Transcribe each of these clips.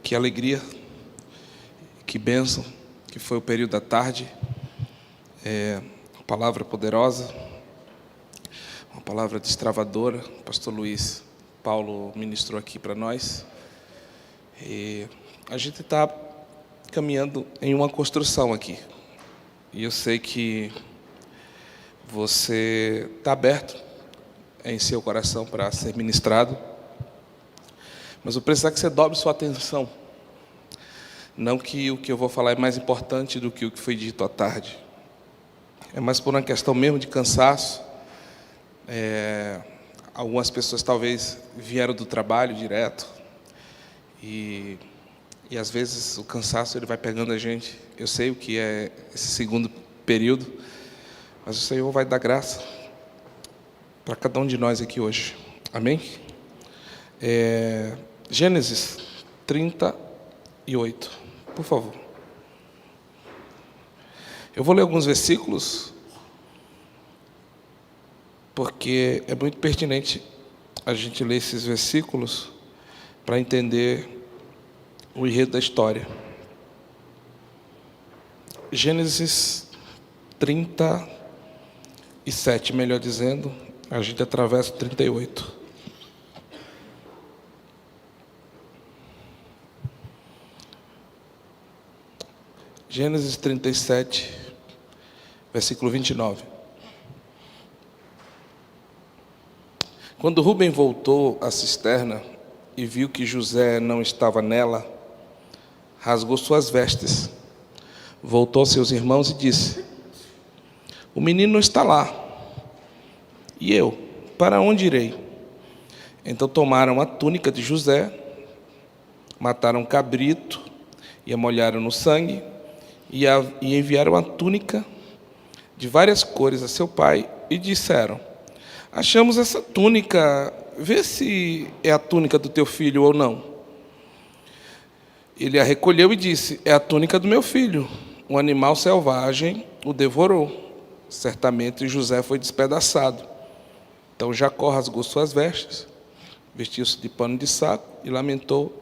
Que alegria, que bênção, que foi o período da tarde. Uma palavra poderosa, uma palavra destravadora. O pastor Luiz Paulo ministrou aqui para nós. E a gente está caminhando em uma construção aqui. E eu sei que você está aberto em seu coração para ser ministrado. Mas eu preciso que você dobre sua atenção. Não que o que eu vou falar é mais importante do que o que foi dito à tarde. É mais por uma questão mesmo de cansaço. Algumas pessoas talvez vieram do trabalho direto. E às vezes o cansaço ele vai pegando a gente. Eu sei o que é esse segundo período. Mas o Senhor vai dar graça para cada um de nós aqui hoje. Amém? Gênesis 38, por favor. Eu vou ler alguns versículos, porque é muito pertinente a gente ler esses versículos para entender o enredo da história. Gênesis 37, melhor dizendo, a gente atravessa o 38. Gênesis 37, versículo 29. Quando Rúben voltou à cisterna e viu que José não estava nela, rasgou suas vestes, voltou aos seus irmãos e disse: o menino não está lá. E eu, para onde irei? Então tomaram a túnica de José, mataram um cabrito e a molharam no sangue, e enviaram a túnica de várias cores a seu pai e disseram: achamos essa túnica, vê se é a túnica do teu filho ou não. Ele a recolheu e disse: é a túnica do meu filho. Um animal selvagem o devorou. Certamente José foi despedaçado. Então Jacó rasgou suas vestes, vestiu-se de pano de saco e lamentou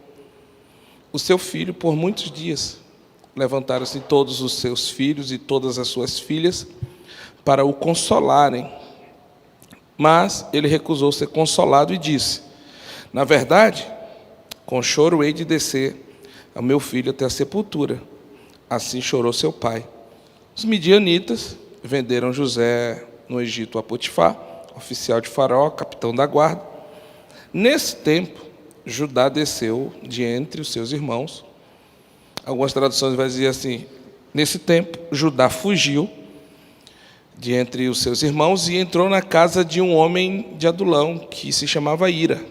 o seu filho por muitos dias. Levantaram-se todos os seus filhos e todas as suas filhas para o consolarem. Mas ele recusou ser consolado e disse: na verdade, com choro hei de descer ao meu filho até a sepultura. Assim chorou seu pai. Os midianitas venderam José no Egito a Potifar, oficial de Faraó, capitão da guarda. Nesse tempo, Judá desceu de entre os seus irmãos. Algumas traduções vão dizer assim: nesse tempo, Judá fugiu de entre os seus irmãos e entrou na casa de um homem de Adulão, que se chamava Ira.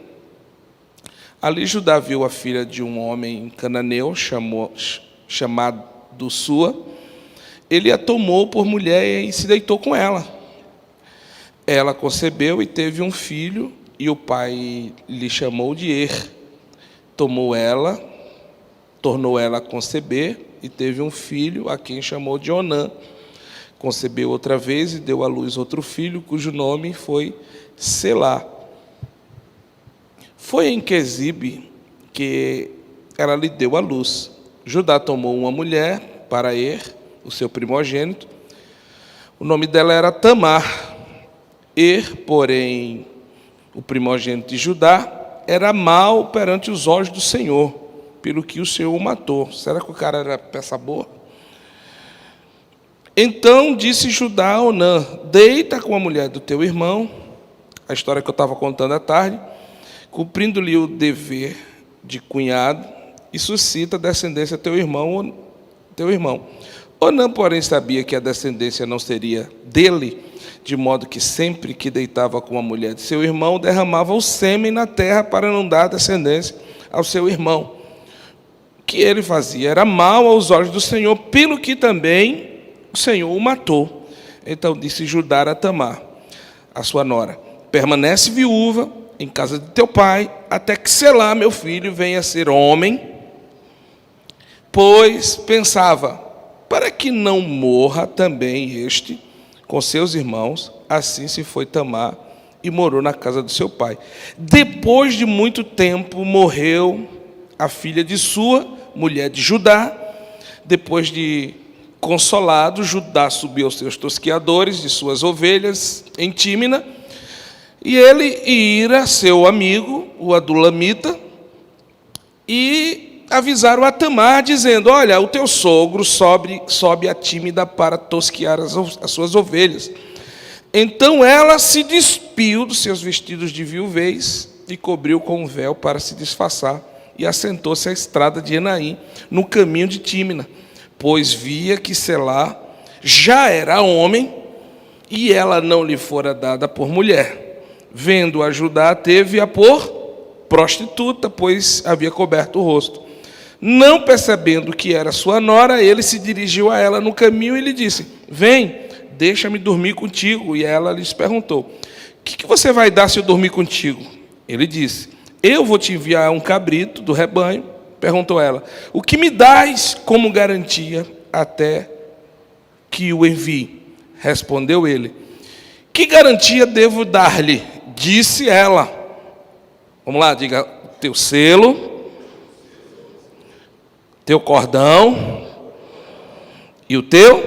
Ali Judá viu a filha de um homem cananeu, chamado Sua. Ele a tomou por mulher e se deitou com ela. Ela concebeu e teve um filho, e o pai lhe chamou de Er. Tornou ela a conceber e teve um filho, a quem chamou de Onã. Concebeu outra vez e deu à luz outro filho, cujo nome foi Selá. Foi em Quezibe que ela lhe deu à luz. Judá tomou uma mulher para Er, o seu primogênito. O nome dela era Tamar. Er, porém, o primogênito de Judá, era mau perante os olhos do Senhor, pelo que o Senhor o matou. Será que o cara era peça boa? Então disse Judá a Onã: deita com a mulher do teu irmão, a história que eu estava contando à tarde, cumprindo-lhe o dever de cunhado, e suscita descendência a teu irmão. Onã, porém, sabia que a descendência não seria dele, de modo que sempre que deitava com a mulher de seu irmão, derramava o sêmen na terra para não dar descendência ao seu irmão. O que ele fazia era mal aos olhos do Senhor, pelo que também o Senhor o matou. Então disse Judá a Tamar, a sua nora: permanece viúva em casa de teu pai, até que Selá, meu filho, venha a ser homem. Pois pensava: para que não morra também este com seus irmãos. Assim se foi Tamar e morou na casa do seu pai. Depois de muito tempo morreu a filha de Sua, mulher de Judá. Depois de consolado, Judá subiu aos seus tosqueadores de suas ovelhas em Tímina, e ele e Ira, seu amigo, o adulamita, e avisaram a Tamar, dizendo: olha, o teu sogro sobe a Tímina para tosquear as suas ovelhas. Então ela se despiu dos seus vestidos de viuvez e cobriu com um véu para se disfarçar, e assentou-se à estrada de Enaim, no caminho de Tímina, pois via que Selá já era homem, e ela não lhe fora dada por mulher. Vendo-a Judá, teve-a por prostituta, pois havia coberto o rosto. Não percebendo que era sua nora, ele se dirigiu a ela no caminho e lhe disse: vem, deixa-me dormir contigo. E ela lhes perguntou: o que você vai dar se eu dormir contigo? Ele disse: eu vou te enviar um cabrito do rebanho. Perguntou ela: o que me dás como garantia até que o envie? Respondeu ele: que garantia devo dar-lhe? Disse ela. Vamos lá, diga: teu selo, teu cordão e o teu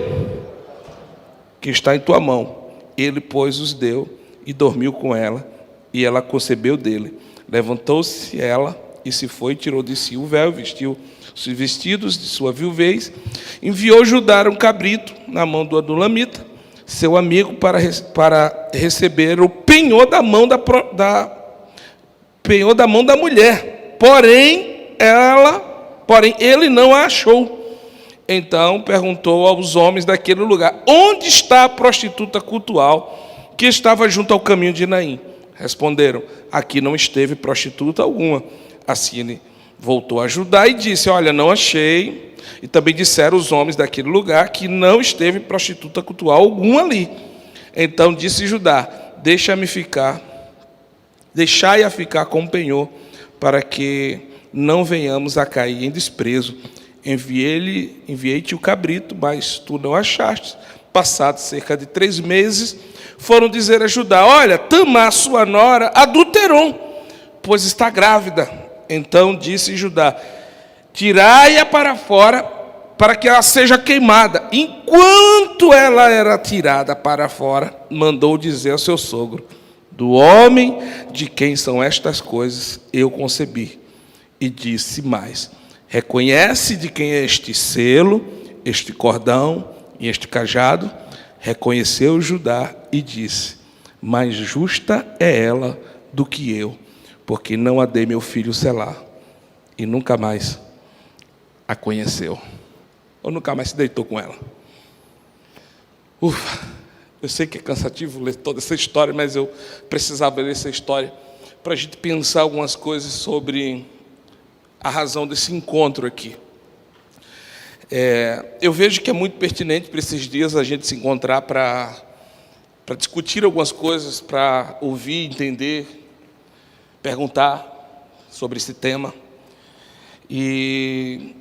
que está em tua mão. Ele, pois, os deu e dormiu com ela, e ela concebeu dele. Levantou-se ela e se foi, tirou de si o véu, vestiu os vestidos de sua viuvez, enviou Judá um cabrito na mão do adulamita, seu amigo, para receber o penhor da mão da mulher. Porém ele não a achou. Então perguntou aos homens daquele lugar: onde está a prostituta cultual que estava junto ao caminho de Enaim? Responderam: aqui não esteve prostituta alguma. Assim ele voltou a Judá e disse: olha, não achei. E também disseram os homens daquele lugar que não esteve prostituta cultual alguma ali. Então disse Judá: deixai-a ficar com o penhor, para que não venhamos a cair em desprezo. Enviei-te o cabrito, mas tu não achaste. Passados cerca de 3 meses, foram dizer a Judá: olha, Tamar, sua nora, adulterou, pois está grávida. Então disse Judá: tirai-a para fora, para que ela seja queimada. Enquanto ela era tirada para fora, mandou dizer ao seu sogro: do homem de quem são estas coisas eu concebi. E disse mais: reconhece de quem é este selo, este cordão e este cajado? Reconheceu Judá e disse: mais justa é ela do que eu, porque não a dei meu filho Selá. E nunca mais a conheceu. Ou nunca mais se deitou com ela. Ufa, eu sei que é cansativo ler toda essa história, mas eu precisava ler essa história para a gente pensar algumas coisas sobre a razão desse encontro aqui. Eu vejo que é muito pertinente para esses dias a gente se encontrar para discutir algumas coisas, para ouvir, entender, perguntar sobre esse tema. E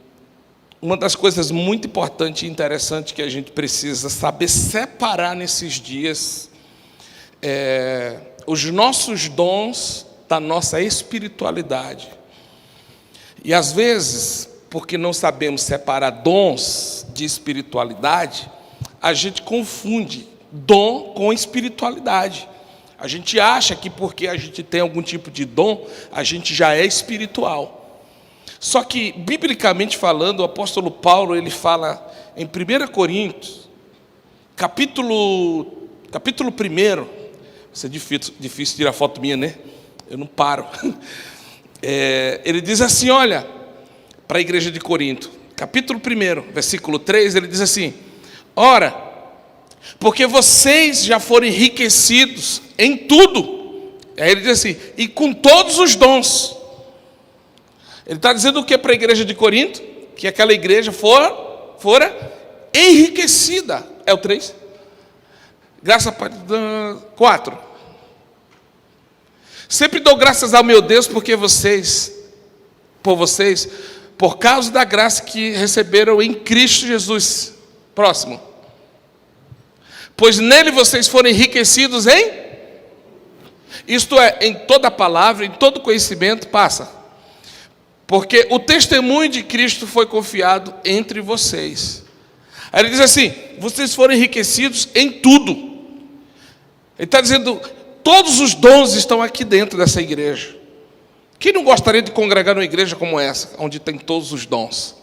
uma das coisas muito importantes e interessantes que a gente precisa saber separar nesses dias é os nossos dons da nossa espiritualidade. E às vezes, porque não sabemos separar dons de espiritualidade, a gente confunde dom com espiritualidade. A gente acha que porque a gente tem algum tipo de dom, a gente já é espiritual. Só que, biblicamente falando, o apóstolo Paulo, ele fala em 1 Coríntios, capítulo 1, isso é difícil tirar foto minha, né? Eu não paro. Ele diz assim, olha, para a igreja de Corinto, capítulo 1, versículo 3, ele diz assim: ora, porque vocês já foram enriquecidos em tudo. Aí ele diz assim: e com todos os dons. Ele está dizendo o que para a igreja de Corinto? Que aquela igreja fora enriquecida. É o 3. Graças a 4. Sempre dou graças ao meu Deus por causa da graça que receberam em Cristo Jesus. Próximo. Pois nele vocês foram enriquecidos isto é, em toda palavra, em todo conhecimento, passa. Porque o testemunho de Cristo foi confiado entre vocês. Aí ele diz assim: vocês foram enriquecidos em tudo. Ele está dizendo, todos os dons estão aqui dentro dessa igreja. Quem não gostaria de congregar numa igreja como essa, onde tem todos os dons?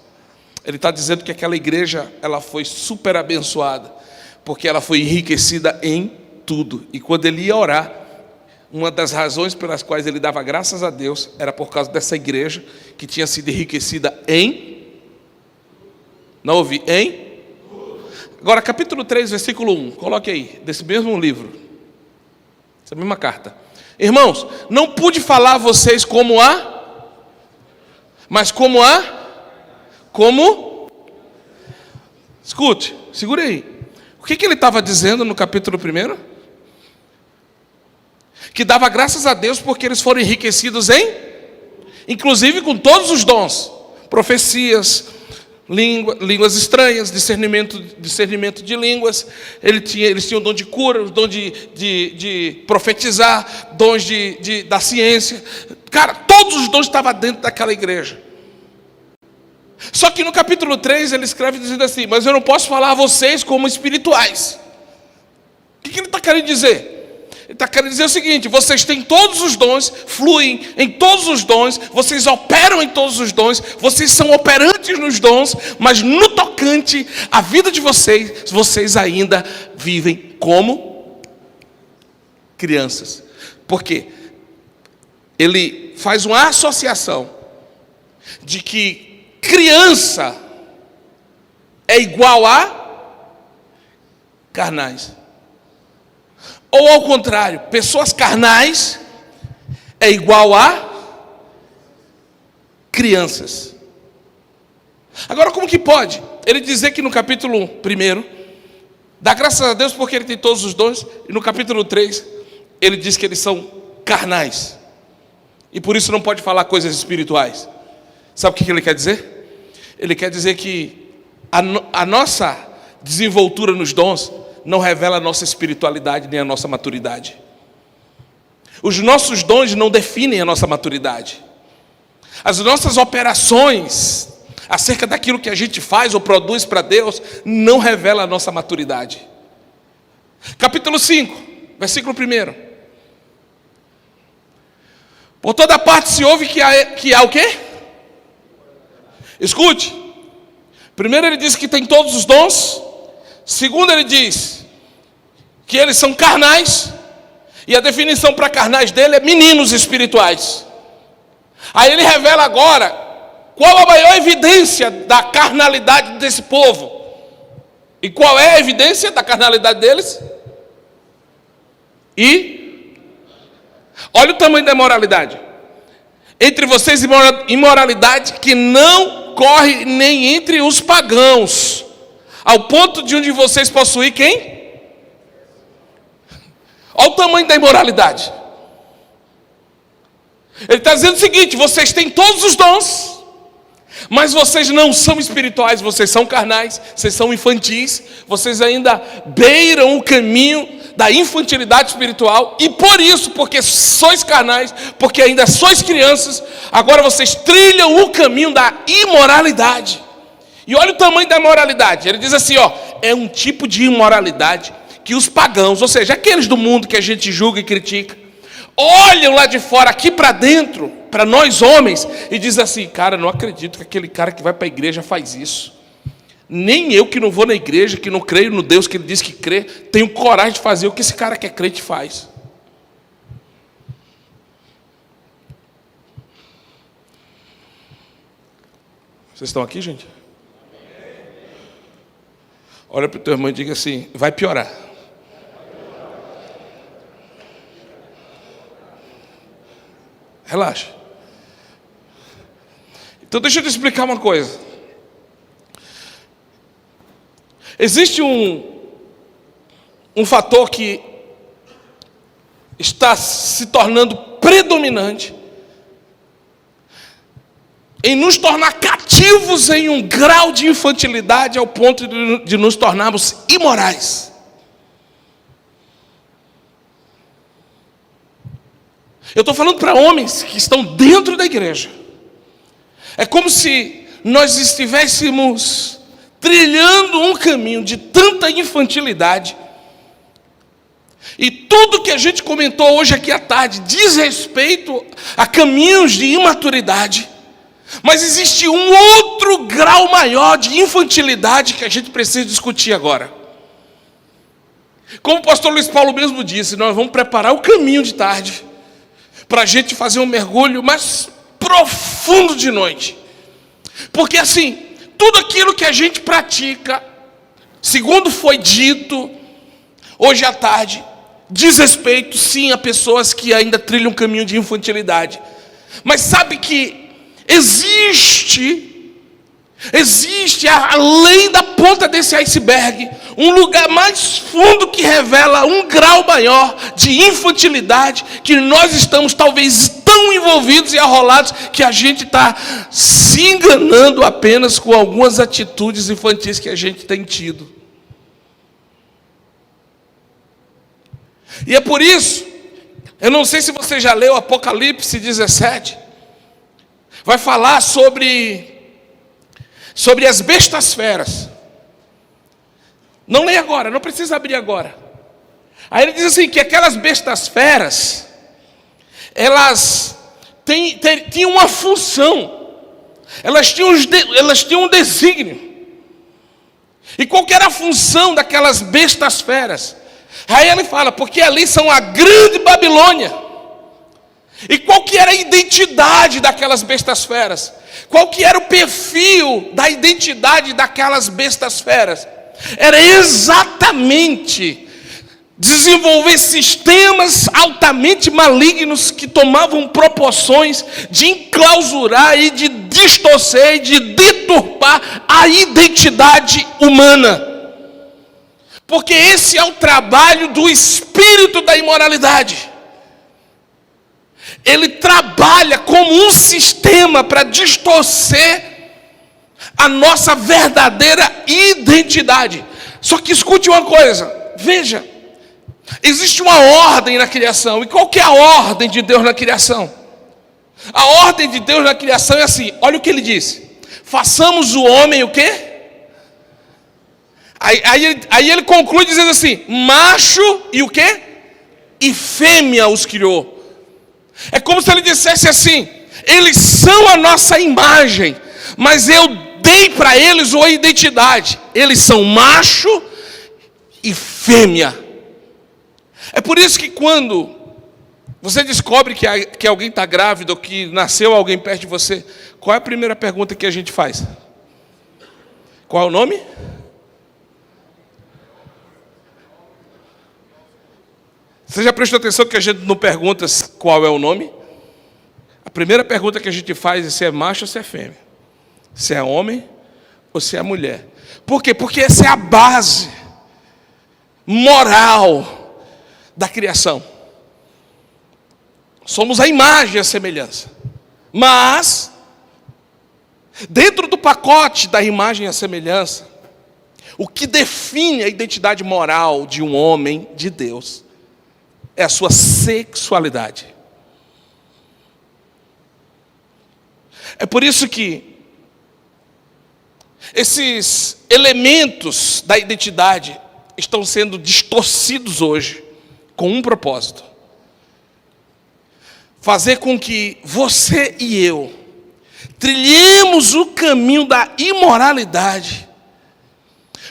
Ele está dizendo que aquela igreja, ela foi super abençoada, porque ela foi enriquecida em tudo. E quando ele ia orar, uma das razões pelas quais ele dava graças a Deus era por causa dessa igreja que tinha sido enriquecida em... Não ouvi? Em? Agora, capítulo 3, versículo 1. Coloque aí, desse mesmo livro. Essa mesma carta. Irmãos, não pude falar a vocês como mas como escute, segure aí. O que ele estava dizendo no capítulo 1? Que dava graças a Deus porque eles foram enriquecidos inclusive com todos os dons, profecias, línguas estranhas, discernimento de línguas. Eles tinham o dom de cura, o dom de profetizar, dons da ciência. Cara, todos os dons estavam dentro daquela igreja. Só que no capítulo 3 ele escreve dizendo assim: mas eu não posso falar a vocês como espirituais. O que ele está querendo dizer? Ele está querendo dizer o seguinte: vocês têm todos os dons, fluem em todos os dons, vocês operam em todos os dons, vocês são operantes nos dons, mas no tocante à vida de vocês, vocês ainda vivem como crianças. Por quê? Ele faz uma associação de que criança é igual a carnais. Ou ao contrário, pessoas carnais é igual a crianças. Agora, como que pode ele dizer que no capítulo 1, dá graças a Deus porque ele tem todos os dons, e no capítulo 3, ele diz que eles são carnais, e por isso não pode falar coisas espirituais? Sabe o que ele quer dizer? Ele quer dizer que a nossa desenvoltura nos dons não revela a nossa espiritualidade nem a nossa maturidade. Os nossos dons não definem a nossa maturidade. As nossas operações acerca daquilo que a gente faz ou produz para Deus não revela a nossa maturidade. Capítulo 5, versículo 1. Por toda parte se ouve que há o quê? Escute. Primeiro ele diz que tem todos os dons. Segundo, ele diz que eles são carnais, e a definição para carnais dele é meninos espirituais. Aí ele revela agora qual a maior evidência da carnalidade desse povo. E qual é a evidência da carnalidade deles? E olha o tamanho da imoralidade. Entre vocês, imoralidade que não corre nem entre os pagãos, ao ponto de um de vocês possuir quem? Olha o tamanho da imoralidade. Ele está dizendo o seguinte: vocês têm todos os dons, mas vocês não são espirituais, vocês são carnais, vocês são infantis, vocês ainda beiram o caminho da infantilidade espiritual, e por isso, porque sois carnais, porque ainda sois crianças, agora vocês trilham o caminho da imoralidade. E olha o tamanho da imoralidade. Ele diz assim, é um tipo de imoralidade que os pagãos, ou seja, aqueles do mundo que a gente julga e critica, olham lá de fora, aqui para dentro, para nós homens, e diz assim: cara, não acredito que aquele cara que vai para a igreja faz isso. Nem eu, que não vou na igreja, que não creio no Deus que ele diz que crê, tenho coragem de fazer o que esse cara que é crente faz. Vocês estão aqui, gente? Olha para o teu irmão e diga assim: vai piorar. Relaxa. Então deixa eu te explicar uma coisa. Existe um fator que está se tornando predominante em nos tornar cativos em um grau de infantilidade ao ponto de nos tornarmos imorais. Eu estou falando para homens que estão dentro da igreja, É como se nós estivéssemos trilhando um caminho de tanta infantilidade. E tudo que a gente comentou hoje aqui à tarde diz respeito a caminhos de imaturidade. Mas existe um outro grau maior de infantilidade que a gente precisa discutir agora. Como o pastor Luiz Paulo mesmo disse, nós vamos preparar o caminho de tarde para a gente fazer um mergulho mais profundo de noite. Porque assim, tudo aquilo que a gente pratica, segundo foi dito hoje à tarde, diz respeito sim a pessoas que ainda trilham um caminho de infantilidade. Mas sabe que existe além da ponta desse iceberg um lugar mais fundo que revela um grau maior de infantilidade, que nós estamos talvez tão envolvidos e arrolados que a gente está se enganando apenas com algumas atitudes infantis que a gente tem tido. E é por isso, eu não sei se você já leu Apocalipse 17, vai falar sobre as bestas feras. Não leia agora, não precisa abrir agora. Aí ele diz assim, que aquelas bestas feras, elas tinham uma função, elas tinham um desígnio. E qual que era a função daquelas bestas feras? Aí ele fala, porque ali são a grande Babilônia. E qual que era a identidade daquelas bestas feras? Qual que era o perfil da identidade daquelas bestas feras? Era exatamente desenvolver sistemas altamente malignos que tomavam proporções de enclausurar e de distorcer e de deturpar a identidade humana. Porque esse é o trabalho do espírito da imoralidade. Ele trabalha como um sistema para distorcer a nossa verdadeira identidade. Só que escute uma coisa, veja, existe uma ordem na criação. E qual que é a ordem de Deus na criação? A ordem de Deus na criação é assim, olha o que ele disse: façamos o homem o quê? Aí ele conclui dizendo assim, macho e o quê? E fêmea os criou. É como se ele dissesse assim, eles são a nossa imagem, mas eu dei para eles uma identidade. Eles são macho e fêmea. É por isso que quando você descobre que alguém está grávido, ou que nasceu alguém perto de você, qual é a primeira pergunta que a gente faz? Qual é o nome? Você já prestou atenção que a gente não pergunta qual é o nome? A primeira pergunta que a gente faz é se é macho ou se é fêmea. Se é homem ou se é mulher. Por quê? Porque essa é a base moral da criação. Somos a imagem e a semelhança. Mas, dentro do pacote da imagem e a semelhança, o que define a identidade moral de um homem de Deus é a sua sexualidade. É por isso que esses elementos da identidade estão sendo distorcidos hoje com um propósito: fazer com que você e eu trilhemos o caminho da imoralidade.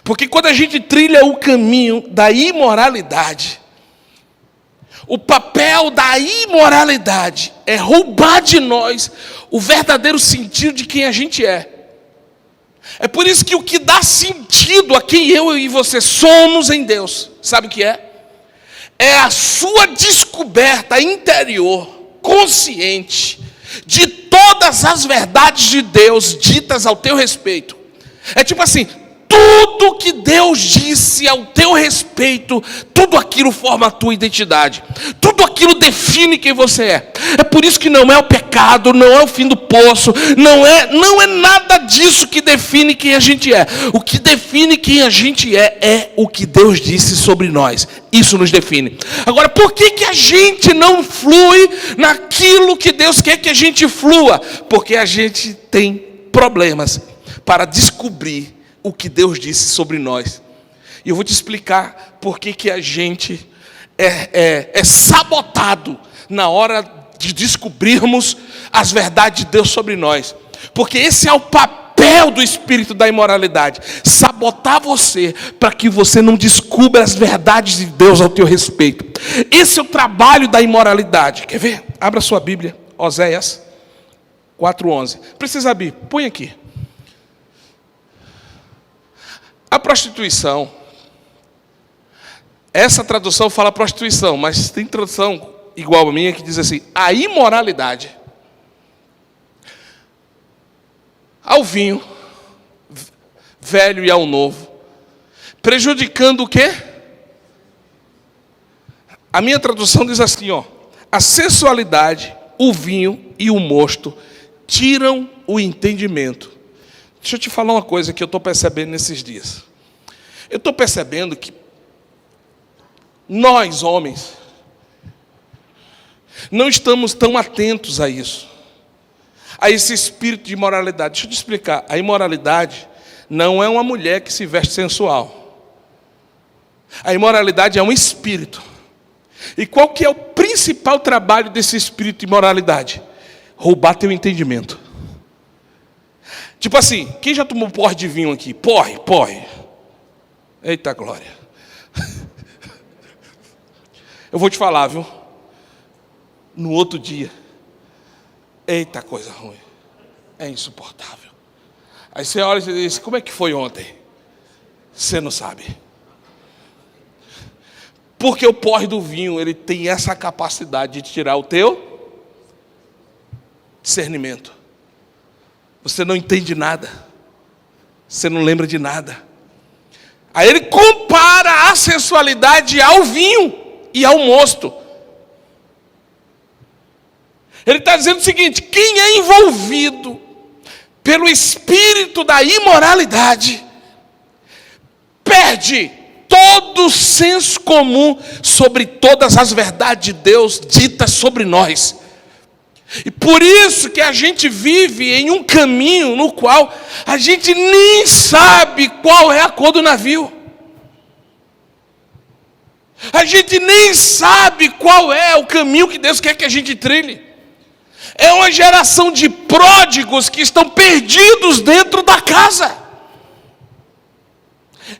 Porque quando a gente trilha o caminho da imoralidade, o papel da imoralidade é roubar de nós o verdadeiro sentido de quem a gente é. É por isso que o que dá sentido a quem eu e você somos em Deus, sabe o que é? É a sua descoberta interior, consciente, de todas as verdades de Deus ditas ao teu respeito. É tipo assim, Tudo que Deus disse ao teu respeito, tudo aquilo forma a tua identidade. Tudo aquilo define quem você é. É por isso que não é o pecado, não é o fim do poço, não é nada disso que define quem a gente é. O que define quem a gente é o que Deus disse sobre nós. Isso nos define. Agora, por que a gente não flui naquilo que Deus quer que a gente flua? Porque a gente tem problemas para descobrir o que Deus disse sobre nós. E eu vou te explicar por que a gente é sabotado na hora de descobrirmos as verdades de Deus sobre nós. Porque esse é o papel do espírito da imoralidade. Sabotar você para que você não descubra as verdades de Deus ao teu respeito. Esse é o trabalho da imoralidade. Quer ver? Abra sua Bíblia, Oséias 4:11. Precisa abrir, põe aqui. A prostituição, essa tradução fala prostituição, mas tem tradução igual a minha que diz assim: a imoralidade ao vinho velho e ao novo, prejudicando o quê? A minha tradução diz assim, ó: a sensualidade, o vinho e o mosto tiram o entendimento. Deixa eu te falar uma coisa que eu estou percebendo nesses dias. Eu estou percebendo que nós, homens, não estamos tão atentos a isso, a esse espírito de imoralidade. Deixa eu te explicar. A imoralidade não é uma mulher que se veste sensual. A imoralidade é um espírito. E qual que é o principal trabalho desse espírito de imoralidade? Roubar teu entendimento. Tipo assim, quem já tomou porre de vinho aqui? Porre. Eita glória. Eu vou te falar, viu? No outro dia, eita coisa ruim. É insuportável. Aí você olha e diz: como é que foi ontem? Você não sabe. Porque o porre do vinho, ele tem essa capacidade de tirar o teu discernimento. Você não entende nada. Você não lembra de nada. Aí ele compara a sensualidade ao vinho e ao mosto. Ele está dizendo o seguinte: quem é envolvido pelo espírito da imoralidade perde todo o senso comum sobre todas as verdades de Deus ditas sobre nós. E por isso que a gente vive em um caminho no qual a gente nem sabe qual é a cor do navio. A gente nem sabe qual é o caminho que Deus quer que a gente trilhe. É uma geração de pródigos que estão perdidos dentro da casa.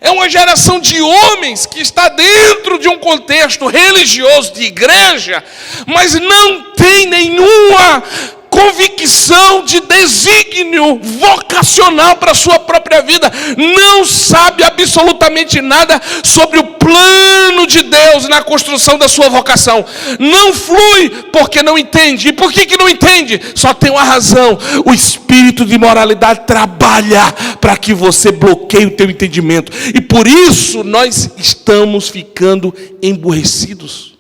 É uma geração de homens que está dentro de um contexto religioso de igreja, mas não tem nenhuma convicção de desígnio vocacional para a sua própria vida. Não sabe absolutamente nada sobre o plano de Deus na construção da sua vocação. Não flui porque não entende. E por que não entende? Só tem uma razão: o espírito de imoralidade trabalha para que você bloqueie o teu entendimento. E por isso nós estamos ficando emburrecidos.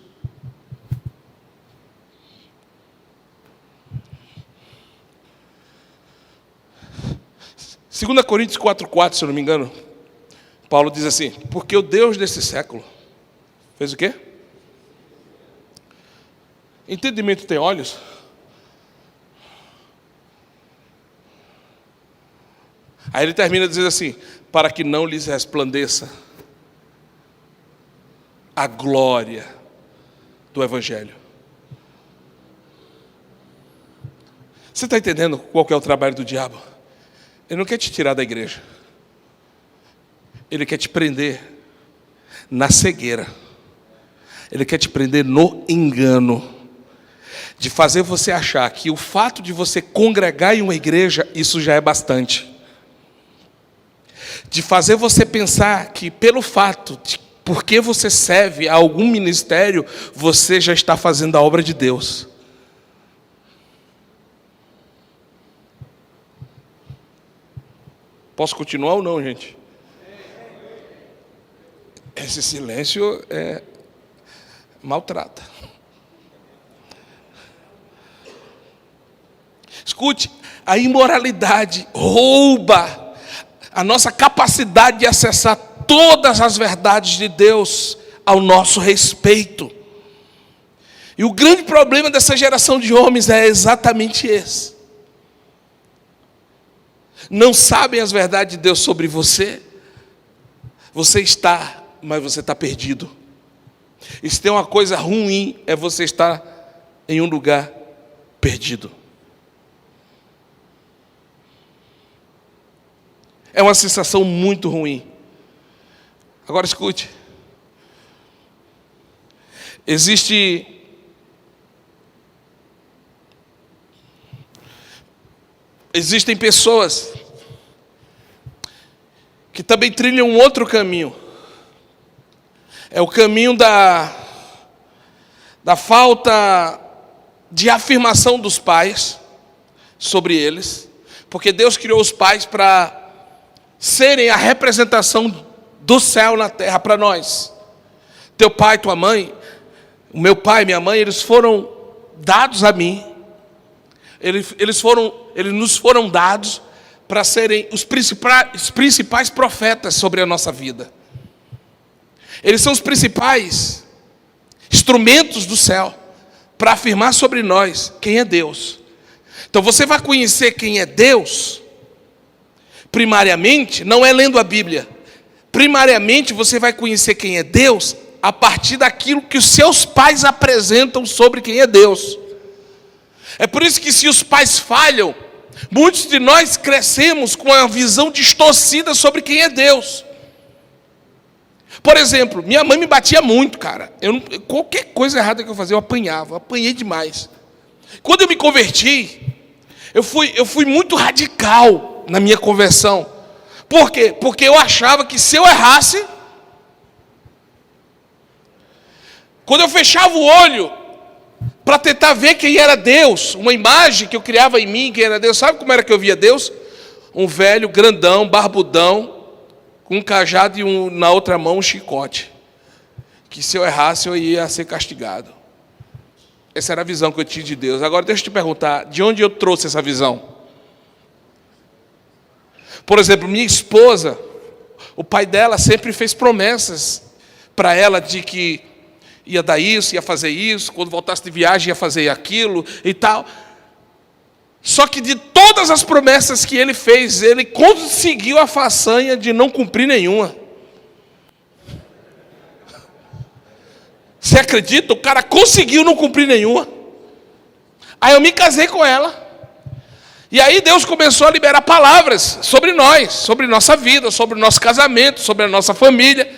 2 Coríntios 4:4, se eu não me engano, Paulo diz assim: porque o Deus desse século fez o quê? Entendimento tem olhos? Aí ele termina dizendo assim: para que não lhes resplandeça a glória do Evangelho. Você está entendendo qual que é o trabalho do diabo? Ele não quer te tirar da igreja. Ele quer te prender na cegueira. Ele quer te prender no engano. De fazer você achar que o fato de você congregar em uma igreja, isso já é bastante. De fazer você pensar que pelo fato de porque você serve a algum ministério, você já está fazendo a obra de Deus. Posso continuar ou não, gente? Esse silêncio maltrata. Escute, a imoralidade rouba a nossa capacidade de acessar todas as verdades de Deus ao nosso respeito. E o grande problema dessa geração de homens é exatamente esse. Não sabem as verdades de Deus sobre você. Você está, mas você está perdido. E se tem uma coisa ruim, é você estar em um lugar perdido. É uma sensação muito ruim. Agora escute. Existem pessoas que também trilham um outro caminho. É o caminho da falta de afirmação dos pais sobre eles. Porque Deus criou os pais para serem a representação do céu na terra para nós. Teu pai, tua mãe, o meu pai, minha mãe, eles foram dados a mim. Eles nos foram dados para serem os principais profetas sobre a nossa vida. Eles são os principais instrumentos do céu para afirmar sobre nós quem é Deus. Então você vai conhecer quem é Deus, primariamente, não é lendo a Bíblia. Primariamente você vai conhecer quem é Deus a partir daquilo que os seus pais apresentam sobre quem é Deus. É por isso que se os pais falham, muitos de nós crescemos com uma visão distorcida sobre quem é Deus. Por exemplo, minha mãe me batia muito, cara. Qualquer coisa errada que eu fazia, eu apanhei demais. Quando eu me converti, eu fui muito radical na minha conversão. Por quê? Porque eu achava que se eu errasse, quando eu fechava o olho para tentar ver quem era Deus, uma imagem que eu criava em mim, quem era Deus, sabe como era que eu via Deus? Um velho, grandão, barbudão, com um cajado e na outra mão um chicote. Que se eu errasse eu ia ser castigado. Essa era a visão que eu tinha de Deus. Agora deixa eu te perguntar, de onde eu trouxe essa visão? Por exemplo, minha esposa, o pai dela sempre fez promessas para ela de que ia dar isso, ia fazer isso, quando voltasse de viagem ia fazer aquilo e tal. Só que de todas as promessas que ele fez, ele conseguiu a façanha de não cumprir nenhuma. Você acredita? O cara conseguiu não cumprir nenhuma. Aí eu me casei com ela. E aí Deus começou a liberar palavras sobre nós, sobre nossa vida, sobre o nosso casamento, sobre a nossa família.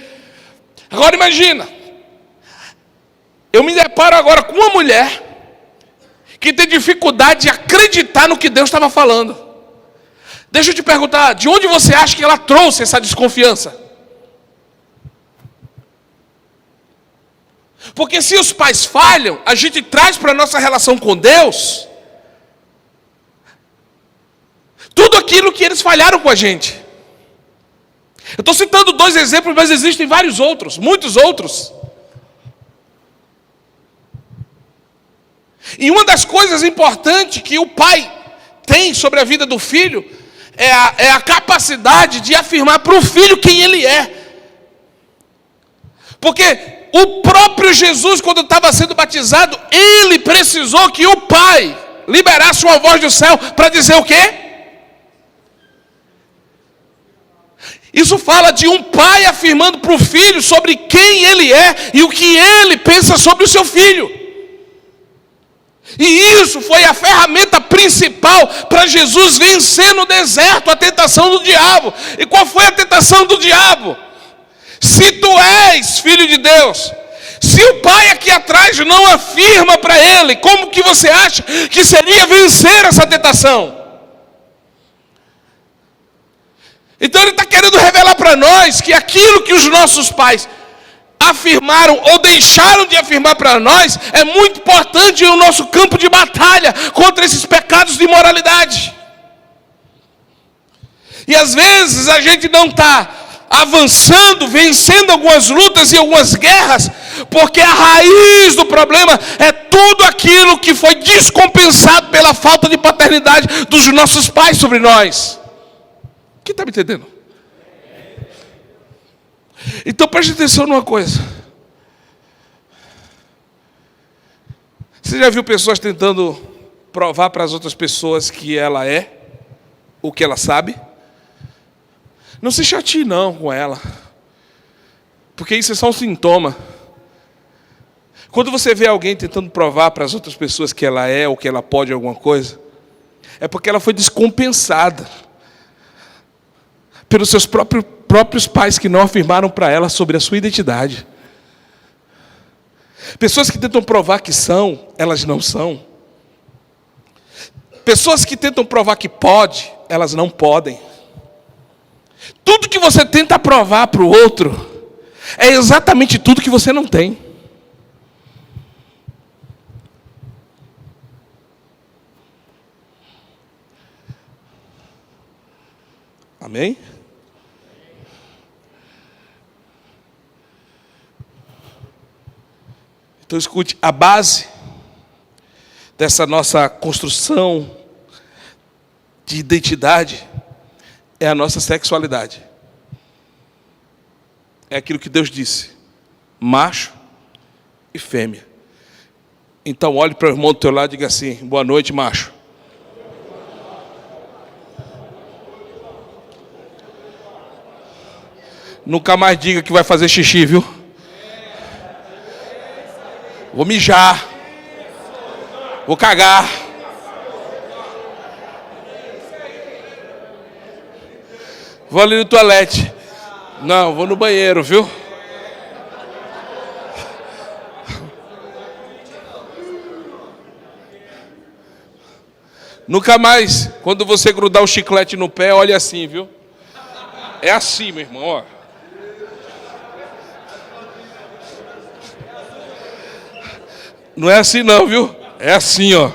Agora imagina, eu me deparo agora com uma mulher que tem dificuldade de acreditar no que Deus estava falando. Deixa eu te perguntar, de onde você acha que ela trouxe essa desconfiança? Porque se os pais falham, a gente traz para a nossa relação com Deus tudo aquilo que eles falharam com a gente. Eu estou citando 2 exemplos, mas existem vários outros, muitos outros. E uma das coisas importantes que o pai tem sobre a vida do filho é a capacidade de afirmar para o filho quem ele é. Porque o próprio Jesus, quando estava sendo batizado, ele precisou que o pai liberasse uma voz do céu para dizer o quê? Isso fala de um pai afirmando para o filho sobre quem ele é e o que ele pensa sobre o seu filho. E isso foi a ferramenta principal para Jesus vencer no deserto a tentação do diabo. E qual foi a tentação do diabo? Se tu és filho de Deus, se o pai aqui atrás não afirma para ele, como que você acha que seria vencer essa tentação? Então ele está querendo revelar para nós que aquilo que os nossos pais afirmaram ou deixaram de afirmar para nós é muito importante no nosso campo de batalha contra esses pecados de imoralidade. E às vezes a gente não está avançando, vencendo algumas lutas e algumas guerras, porque a raiz do problema é tudo aquilo que foi descompensado pela falta de paternidade dos nossos pais sobre nós. Quem está me entendendo? Então preste atenção numa coisa. Você já viu pessoas tentando provar para as outras pessoas que ela é o que ela sabe? Não se chateie não com ela, porque isso é só um sintoma. Quando você vê alguém tentando provar para as outras pessoas que ela é ou que ela pode alguma coisa, é porque ela foi descompensada pelos seus próprios pais que não afirmaram para ela sobre a sua identidade. Pessoas que tentam provar que são, elas não são. Pessoas que tentam provar que pode, elas não podem. Tudo que você tenta provar para o outro é exatamente tudo que você não tem. Amém? Então escute, a base dessa nossa construção de identidade é a nossa sexualidade. É aquilo que Deus disse: macho e fêmea. Então olhe para o irmão do teu lado e diga assim: boa noite, macho. Nunca mais diga que vai fazer xixi, viu? Vou mijar. Vou cagar. Vou ali no toalete. Não, vou no banheiro, viu? Nunca mais, quando você grudar o chiclete no pé, olha assim, viu? É assim, meu irmão, ó. Não é assim não, viu? É assim, ó.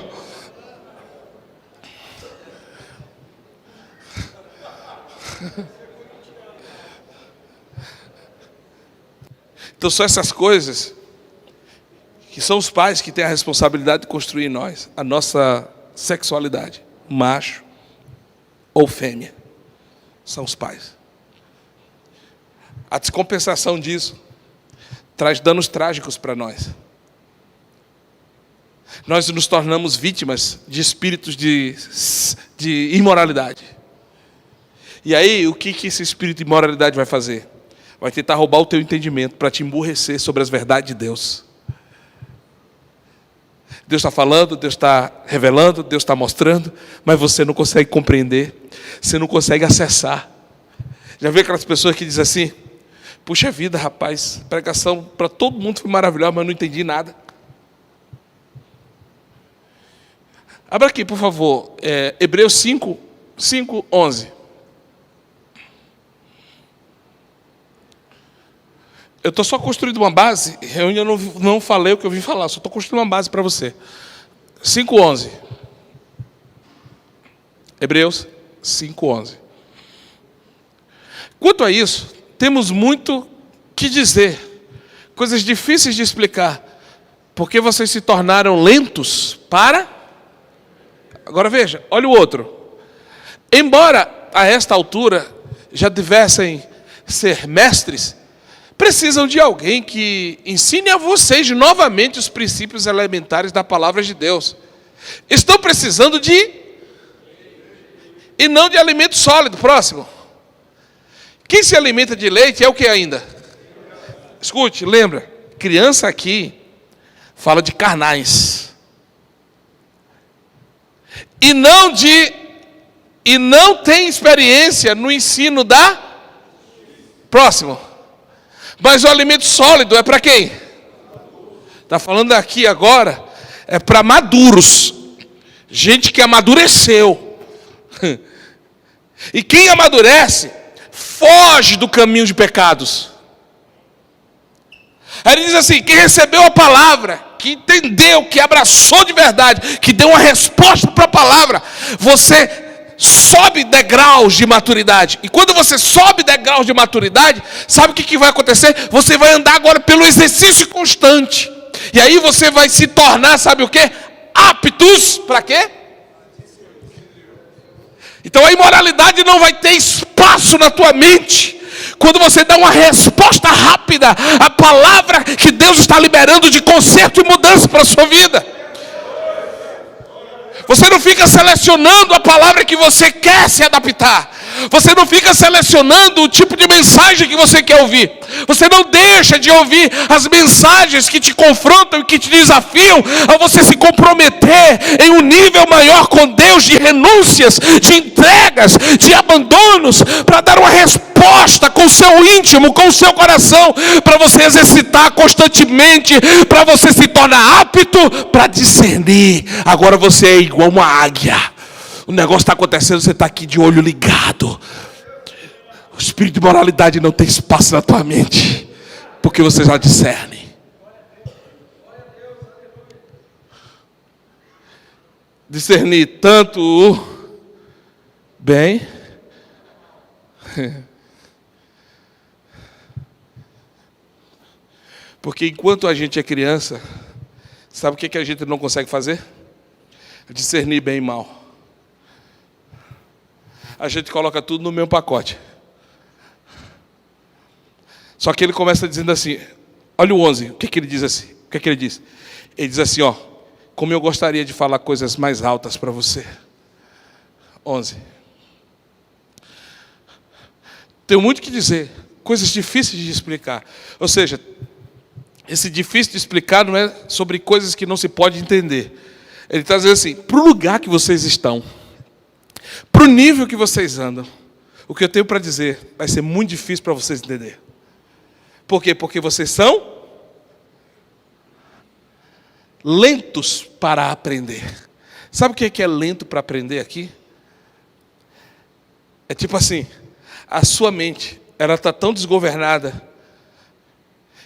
Então são essas coisas que são os pais que têm a responsabilidade de construir em nós a nossa sexualidade, macho ou fêmea. São os pais. A descompensação disso traz danos trágicos para nós. Nós nos tornamos vítimas de espíritos de imoralidade. E aí, o que esse espírito de imoralidade vai fazer? Vai tentar roubar o teu entendimento para te emburrecer sobre as verdades de Deus. Deus está falando, Deus está revelando, Deus está mostrando, mas você não consegue compreender, você não consegue acessar. Já viu aquelas pessoas que dizem assim: puxa vida, rapaz, pregação para todo mundo foi maravilhosa, mas não entendi nada. Abra aqui, por favor, Hebreus 5, 11. Eu estou só construindo uma base, eu ainda não falei o que eu vim falar, só estou construindo uma base para você. 5:11. Hebreus 5:11. Quanto a isso, temos muito que dizer, coisas difíceis de explicar, porque vocês se tornaram lentos para... Agora veja, olha o outro. Embora a esta altura já devessem ser mestres, precisam de alguém que ensine a vocês novamente os princípios elementares da palavra de Deus. Estão precisando de... e não de alimento sólido. Próximo. Quem se alimenta de leite é o que ainda? Escute, lembra, criança aqui fala de carnais. E não tem experiência no ensino da... Próximo. Mas o alimento sólido é para quem? Está falando aqui agora, é para maduros. Gente que amadureceu. E quem amadurece, foge do caminho de pecados. Aí ele diz assim: quem recebeu a palavra, que entendeu, que abraçou de verdade, que deu uma resposta para a palavra, você sobe degraus de maturidade. E quando você sobe degraus de maturidade, sabe o que vai acontecer? Você vai andar agora pelo exercício constante. E aí você vai se tornar, sabe o quê? Aptos para quê? Então a imoralidade não vai ter espaço na tua mente. Quando você dá uma resposta rápida à palavra que Deus está liberando de conserto e mudança para a sua vida. Você não fica selecionando a palavra que você quer se adaptar. Você não fica selecionando o tipo de mensagem que você quer ouvir. Você não deixa de ouvir as mensagens que te confrontam e que te desafiam a você se comprometer em um nível maior com Deus, de renúncias, de entregas, de abandonos, para dar uma resposta com o seu íntimo, com o seu coração, para você exercitar constantemente, para você se tornar apto para discernir. Agora você é igual uma águia. O negócio está acontecendo, você está aqui de olho ligado. O espírito de moralidade não tem espaço na tua mente, porque você já discerne. Discernir tanto o bem porque enquanto a gente é criança, sabe o que a gente não consegue fazer? Discernir bem e mal. A gente coloca tudo no mesmo pacote. Só que ele começa dizendo assim, olha o 11, o que ele diz assim? O que ele diz? Ele diz assim, ó, como eu gostaria de falar coisas mais altas para você. 11. Tenho muito que dizer, coisas difíceis de explicar. Ou seja, esse difícil de explicar não é sobre coisas que não se pode entender. Ele está dizendo assim, para o lugar que vocês estão, para o nível que vocês andam, o que eu tenho para dizer vai ser muito difícil para vocês entenderem. Por quê? Porque vocês são lentos para aprender. Sabe o que é lento para aprender aqui? É tipo assim, a sua mente, ela está tão desgovernada,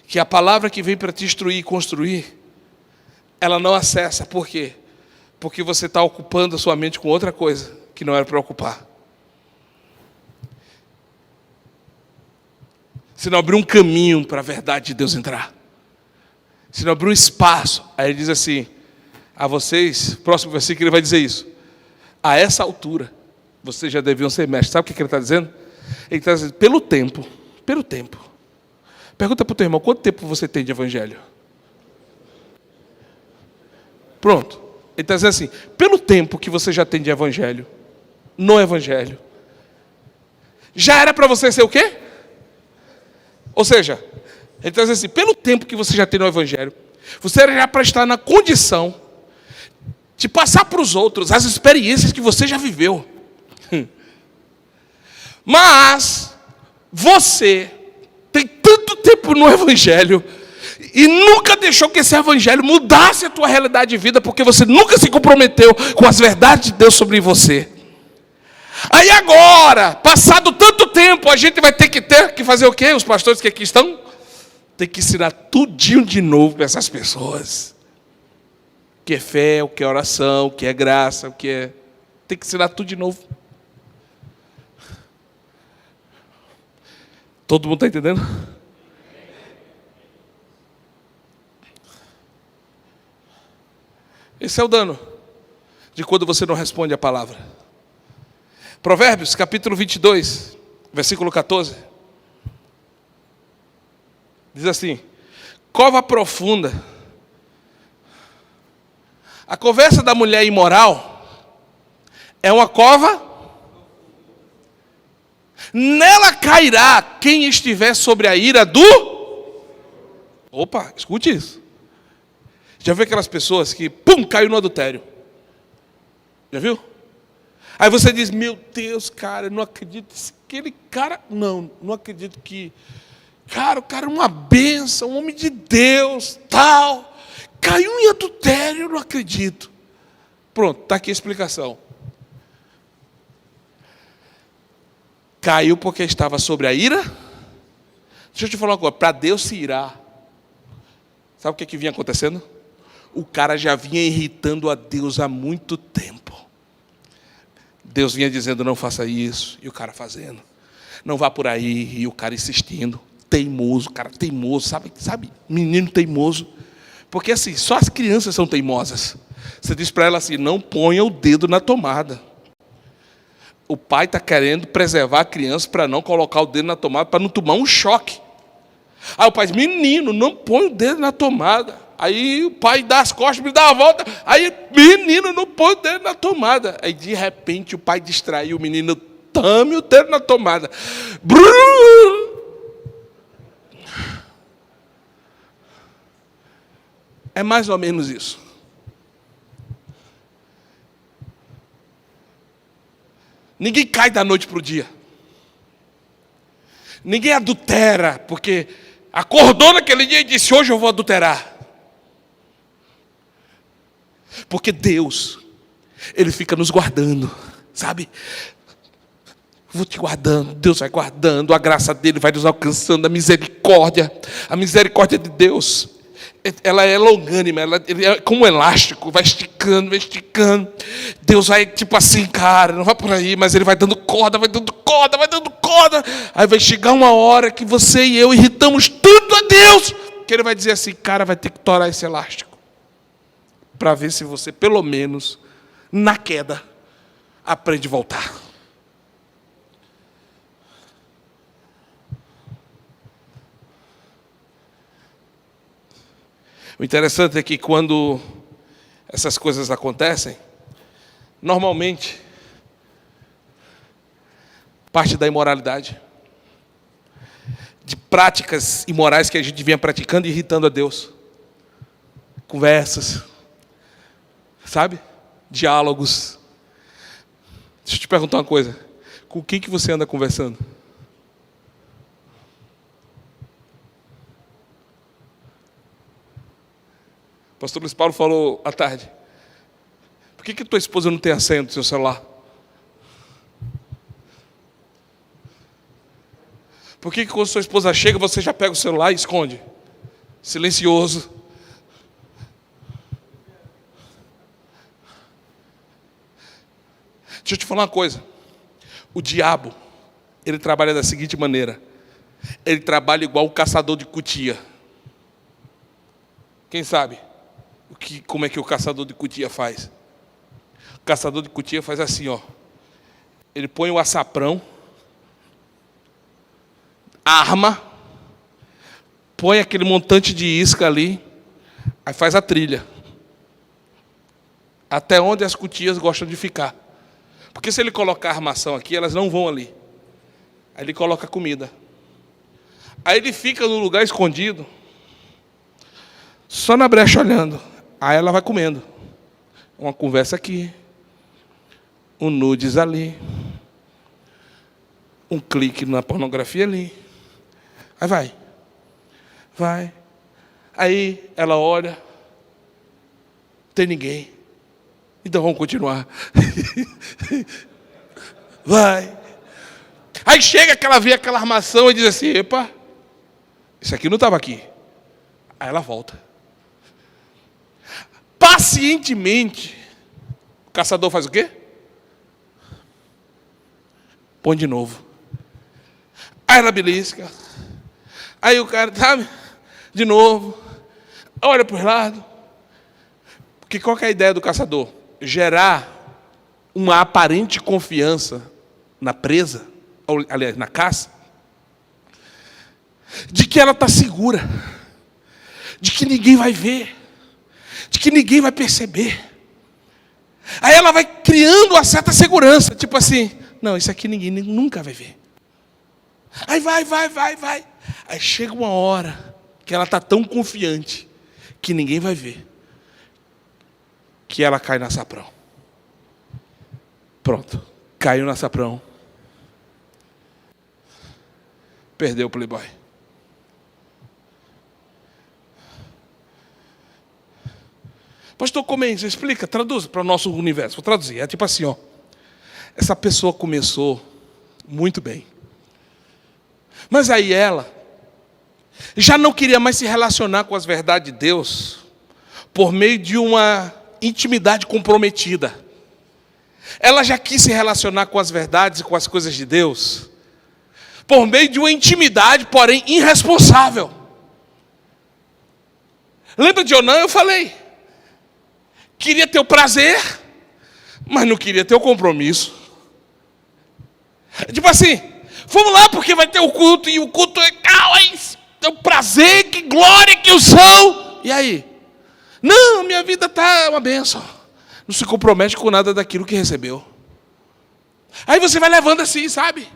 que a palavra que vem para te instruir e construir, ela não acessa. Por quê? Porque você está ocupando a sua mente com outra coisa que não era para ocupar. Se não abrir um caminho para a verdade de Deus entrar, se não abrir um espaço, aí ele diz assim, a vocês, próximo versículo ele vai dizer isso, a essa altura, vocês já deviam ser mestres. Sabe o que ele está dizendo? Ele está dizendo, pelo tempo, pergunta para o teu irmão, quanto tempo você tem de evangelho? Pronto, ele está dizendo assim, pelo tempo que você já tem de evangelho, no evangelho, já era para você ser o quê? Ou seja, ele está dizendo assim, pelo tempo que você já tem no evangelho, você era já para estar na condição de passar para os outros as experiências que você já viveu. Mas você tem tanto tempo no evangelho e nunca deixou que esse evangelho mudasse a tua realidade de vida, porque você nunca se comprometeu com as verdades de Deus sobre você. Aí agora, passado tanto tempo, a gente vai ter que fazer o quê? Os pastores que aqui estão, tem que ensinar tudinho de novo para essas pessoas. O que é fé, o que é oração, o que é graça, o que é... Tem que ensinar tudo de novo. Todo mundo está entendendo? Esse é o dano de quando você não responde a palavra. Provérbios, capítulo 22, versículo 14. Diz assim, cova profunda. A conversa da mulher imoral é uma cova. Nela cairá quem estiver sobre a ira do... Opa, escute isso. Já viu aquelas pessoas que, pum, caiu no adultério? Já viu? Aí você diz, meu Deus, cara, eu não acredito, aquele cara, não acredito que, cara, o cara é uma bênção, um homem de Deus, tal, caiu em adultério, eu não acredito. Pronto, está aqui a explicação. Caiu porque estava sobre a ira. Deixa eu te falar uma coisa, para Deus se irar, sabe o que vinha acontecendo? O cara já vinha irritando a Deus há muito tempo. Deus vinha dizendo, não faça isso, e o cara fazendo. Não vá por aí, e o cara insistindo. Teimoso, cara teimoso, sabe? Menino teimoso. Porque assim, só as crianças são teimosas. Você diz para ela assim, não ponha o dedo na tomada. O pai está querendo preservar a criança para não colocar o dedo na tomada, para não tomar um choque. Aí o pai diz, menino, não põe o dedo na tomada. Aí o pai dá as costas, me dá a volta. Aí, menino, não põe o dedo na tomada. Aí de repente o pai distraiu o menino, tame o dedo na tomada. É mais ou menos isso. Ninguém cai da noite para o dia. Ninguém adultera, porque acordou naquele dia e disse, hoje eu vou adulterar. Porque Deus, Ele fica nos guardando, sabe? Vou te guardando, Deus vai guardando, a graça dele vai nos alcançando, a misericórdia de Deus, ela é longânima, ele é como um elástico, vai esticando, vai esticando. Deus vai tipo assim, cara, não vai por aí, mas ele vai dando corda, vai dando corda, vai dando corda. Aí vai chegar uma hora que você e eu irritamos tanto a Deus, que ele vai dizer assim, cara, vai ter que torar esse elástico, para ver se você, pelo menos, na queda, aprende a voltar. O interessante é que quando essas coisas acontecem, normalmente, parte da imoralidade, de práticas imorais que a gente vinha praticando e irritando a Deus. Conversas, sabe? Diálogos. Deixa eu te perguntar uma coisa. Com quem que você anda conversando? O pastor Luiz Paulo falou à tarde. Por que tua esposa não tem a senha do seu celular? Por que quando sua esposa chega, você já pega o celular e esconde? Silencioso. Deixa eu te falar uma coisa. O diabo, ele trabalha da seguinte maneira. Ele trabalha igual o caçador de cutia. Quem sabe? Como é que o caçador de cutia faz? O caçador de cutia faz assim, ó. Ele põe o açaprão, arma, põe aquele montante de isca ali, aí faz a trilha. Até onde as cutias gostam de ficar. Porque se ele colocar a armação aqui, elas não vão ali. Aí ele coloca comida. Aí ele fica no lugar escondido, só na brecha olhando. Aí ela vai comendo. Uma conversa aqui, um nudes ali, um clique na pornografia ali. Aí vai. Aí ela olha, não tem ninguém. Então vamos continuar. Vai. Aí chega que ela vê aquela armação e diz assim, epa, isso aqui não estava aqui. Aí ela volta. Pacientemente, o caçador faz o quê? Põe de novo. Aí ela belisca. Aí o cara, sabe? De novo. Olha para os lados. Porque qual que é a ideia do caçador? Gerar uma aparente confiança na presa, ou, aliás, na caça, de que ela está segura, de que ninguém vai ver, de que ninguém vai perceber. Aí ela vai criando uma certa segurança, tipo assim, não, isso aqui ninguém nunca vai ver. Aí vai. Aí chega uma hora que ela está tão confiante que ninguém vai ver, que ela cai no açaprão. Pronto, caiu no açaprão. Perdeu o Playboy. Pastor, como é isso? Explica, traduz para o nosso universo. Vou traduzir. É tipo assim, ó. Essa pessoa começou muito bem. Mas aí ela já não queria mais se relacionar com as verdades de Deus por meio de uma intimidade comprometida. ela já quis se relacionar com as verdades e com as coisas de Deus por meio de uma intimidade, porém irresponsável. Lembra de Onã? Eu falei. Queria ter o prazer, mas não queria ter o compromisso. Tipo assim, vamos lá porque vai ter o culto, e o culto é o prazer, que glória, que unção. E aí? Não, minha vida está uma bênção. Não se compromete com nada daquilo que recebeu. Aí você vai levando assim, sabe?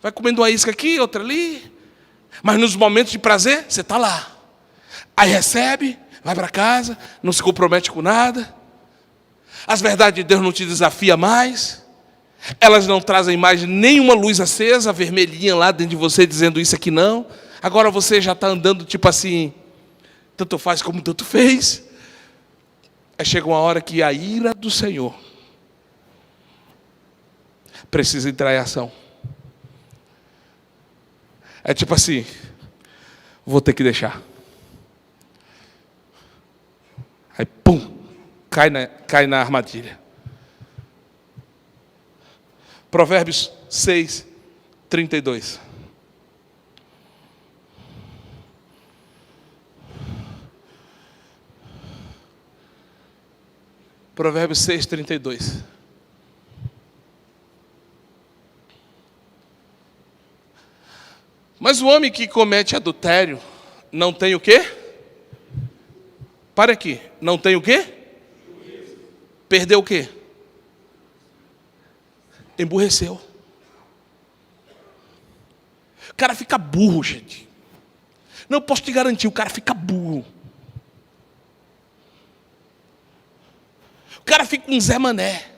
Vai comendo uma isca aqui, outra ali. Mas nos momentos de prazer, você está lá. Aí recebe, vai para casa, não se compromete com nada. As verdades de Deus não te desafiam mais. Elas não trazem mais nenhuma luz acesa, vermelhinha lá dentro de você, dizendo isso aqui não. Agora você já está andando tipo assim, tanto faz como tanto fez. Aí chega uma hora que a ira do Senhor precisa entrar em ação. É tipo assim, vou ter que deixar. Aí pum, cai na armadilha. Provérbios 6, 32. Provérbios 6, 32. Mas o homem que comete adultério não tem o quê? Para aqui. Não tem o quê? Perdeu o quê? Emburreceu. O cara fica burro, gente. Não posso te garantir, o cara fica burro. O cara fica um Zé Mané.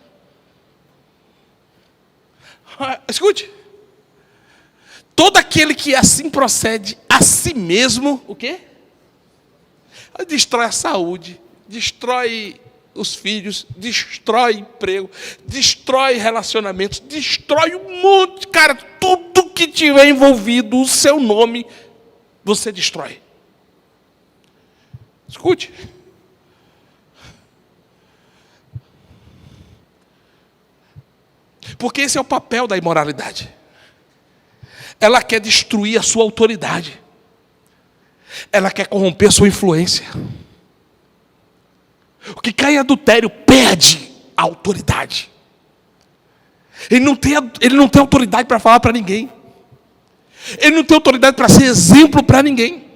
Escute. Todo aquele que assim procede a si mesmo, o quê? Destrói a saúde, destrói os filhos, destrói emprego, destrói relacionamentos, destrói um monte, cara, tudo que tiver envolvido o seu nome, você destrói. Escute. Porque esse é o papel da imoralidade. Ela quer destruir a sua autoridade. Ela quer corromper a sua influência. O que cai em adultério perde a autoridade. Ele não tem autoridade para falar para ninguém. Ele não tem autoridade para ser exemplo para ninguém.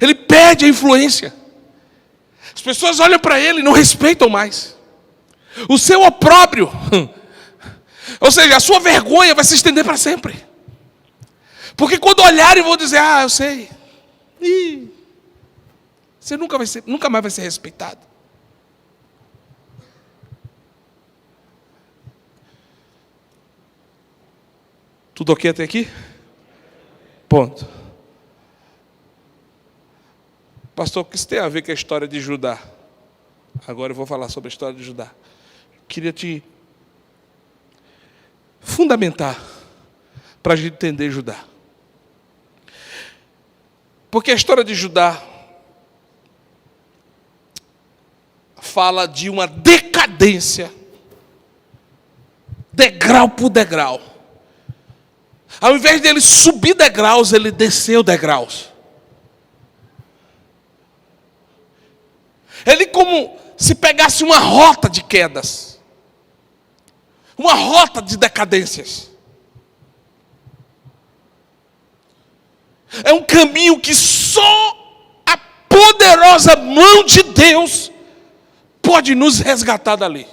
Ele perde a influência. As pessoas olham para ele e não respeitam mais. O seu opróbrio, ou seja, a sua vergonha vai se estender para sempre. Porque quando olharem vão dizer, eu sei. Você nunca mais vai ser respeitado. Tudo ok até aqui? Ponto. Pastor, o que isso tem a ver com a história de Judá? Agora eu vou falar sobre a história de Judá. Queria te fundamentar para a gente entender Judá. Porque a história de Judá fala de uma decadência, degrau por degrau. Ao invés dele subir degraus, ele desceu degraus. Ele como se pegasse uma rota de quedas, uma rota de decadências. É um caminho que só a poderosa mão de Deus pode nos resgatar dali.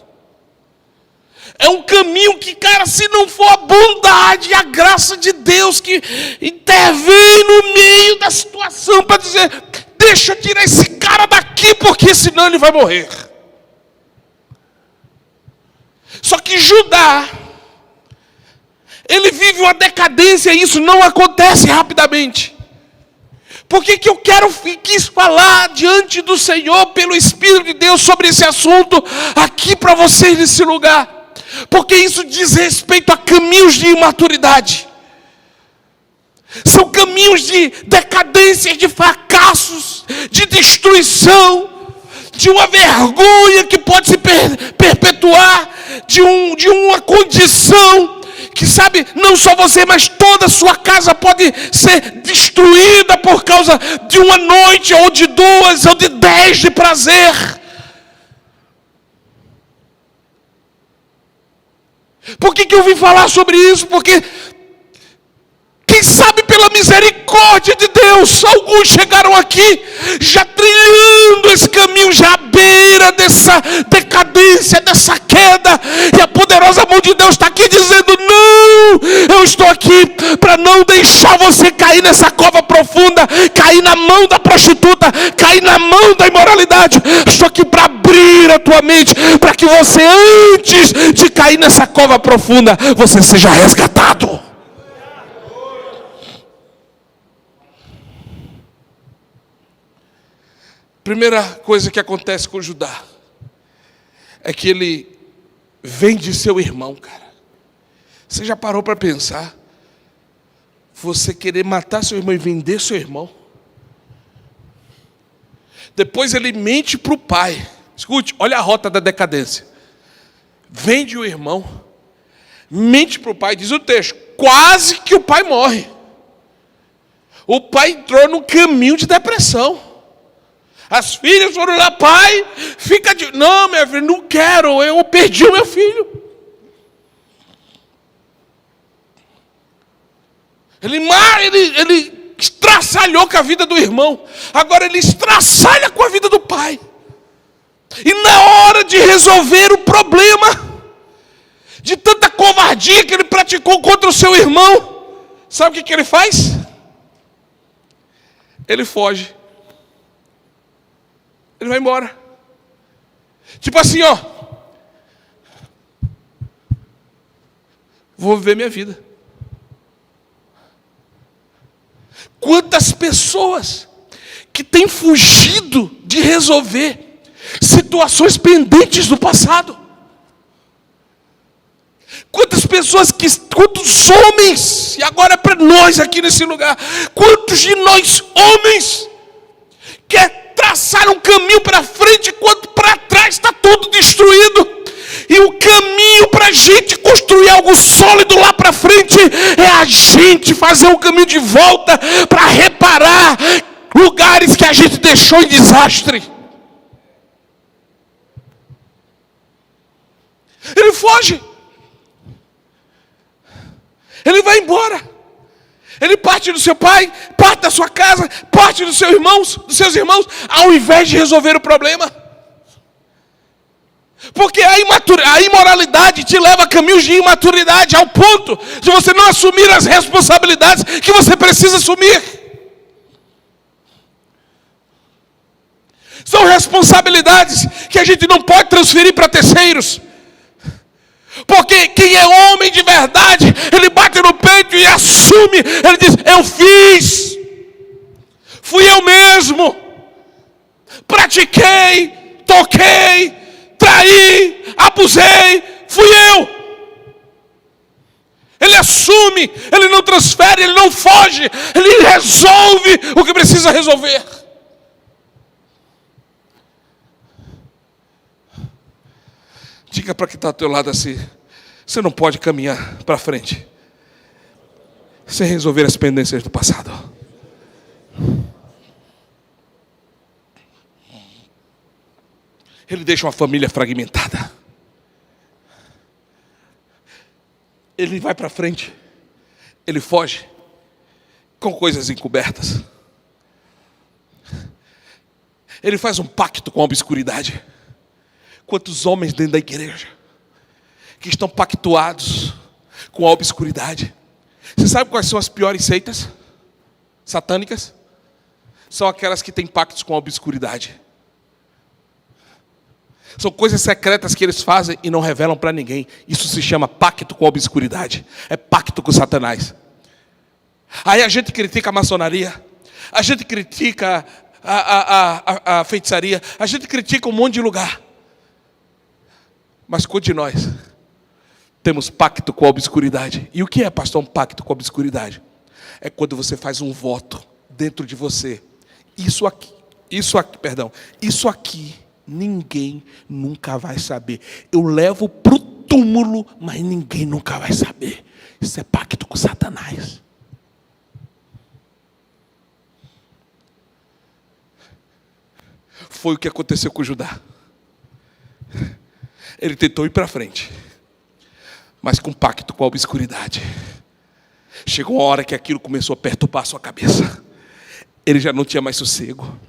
É um caminho que, cara, se não for a bondade e a graça de Deus que intervém no meio da situação para dizer, deixa eu tirar esse cara daqui porque senão ele vai morrer. Só que Judá, ele vive uma decadência e isso não acontece rapidamente. Por que eu quis falar diante do Senhor, pelo Espírito de Deus, sobre esse assunto aqui para vocês nesse lugar? Porque isso diz respeito a caminhos de imaturidade. São caminhos de decadência, de fracassos, de destruição, de uma vergonha que pode de uma condição que, sabe, não só você, mas toda a sua casa pode ser destruída por causa de uma noite, ou de 2, ou de 10 de prazer. Por que eu vim falar sobre isso? Porque, quem sabe pela misericórdia de Deus, alguns chegaram aqui já trilhando esse caminho, já à beira dessa decadência, dessa queda, e a poderosa mão de Deus está aqui dizendo: não, eu estou aqui para não deixar você cair nessa cova profunda, cair na mão da prostituta, cair na mão da imoralidade. Estou aqui para abrir a tua mente, para que você, antes de cair nessa cova profunda, você seja resgatado. Primeira coisa que acontece com Judá é que ele vende seu irmão, cara. Você já parou para pensar? Você querer matar seu irmão e vender seu irmão? Depois ele mente para o pai. Escute, olha a rota da decadência. Vende o irmão, mente para o pai, diz o texto, quase que o pai morre. O pai entrou no caminho de depressão. As filhas foram lá: pai, fica de... Não, minha filha, não quero, eu perdi o meu filho. Ele estraçalhou com a vida do irmão. Agora ele estraçalha com a vida do pai. E na hora de resolver o problema, de tanta covardia que ele praticou contra o seu irmão, sabe o que ele faz? Ele foge. Ele vai embora. Tipo assim, ó, vou viver minha vida. Quantas pessoas que têm fugido de resolver situações pendentes do passado. Quantas pessoas quantos homens, e agora é para nós aqui nesse lugar, quantos de nós homens quer traçar um caminho para frente, enquanto para trás está tudo destruído. E o caminho para a gente construir algo sólido lá para frente é a gente fazer um caminho de volta para reparar lugares que a gente deixou em desastre. Ele foge. Ele vai embora. Ele parte do seu pai, parte da sua casa, parte dos seus irmãos, ao invés de resolver o problema. Porque a imoralidade te leva a caminhos de imaturidade, ao ponto de você não assumir as responsabilidades que você precisa assumir. São responsabilidades que a gente não pode transferir para terceiros. Porque quem é homem de verdade, ele bate no peito e assume. Ele diz: eu fiz, fui eu mesmo, pratiquei, toquei, traí, abusei, fui eu. Ele assume, ele não transfere, ele não foge, ele resolve o que precisa resolver. Diga para quem está ao teu lado assim: você não pode caminhar para frente sem resolver as pendências do passado. Ele deixa uma família fragmentada. Ele vai para frente. Ele foge com coisas encobertas. Ele faz um pacto com a obscuridade. Quantos homens dentro da igreja que estão pactuados com a obscuridade? Você sabe quais são as piores seitas satânicas? São aquelas que têm pactos com a obscuridade. São coisas secretas que eles fazem e não revelam para ninguém. Isso se chama pacto com a obscuridade. É pacto com Satanás. Aí a gente critica a maçonaria, a gente critica a feitiçaria, a gente critica um monte de lugar. Mas quantos de nós temos pacto com a obscuridade? E o que é, pastor, um pacto com a obscuridade? É quando você faz um voto dentro de você. Isso aqui, ninguém nunca vai saber. Eu levo para o túmulo, mas ninguém nunca vai saber. Isso é pacto com Satanás. Foi o que aconteceu com Judá. Ele tentou ir para frente, mas com pacto com a obscuridade. Chegou uma hora que aquilo começou a perturbar a sua cabeça. Ele já não tinha mais sossego.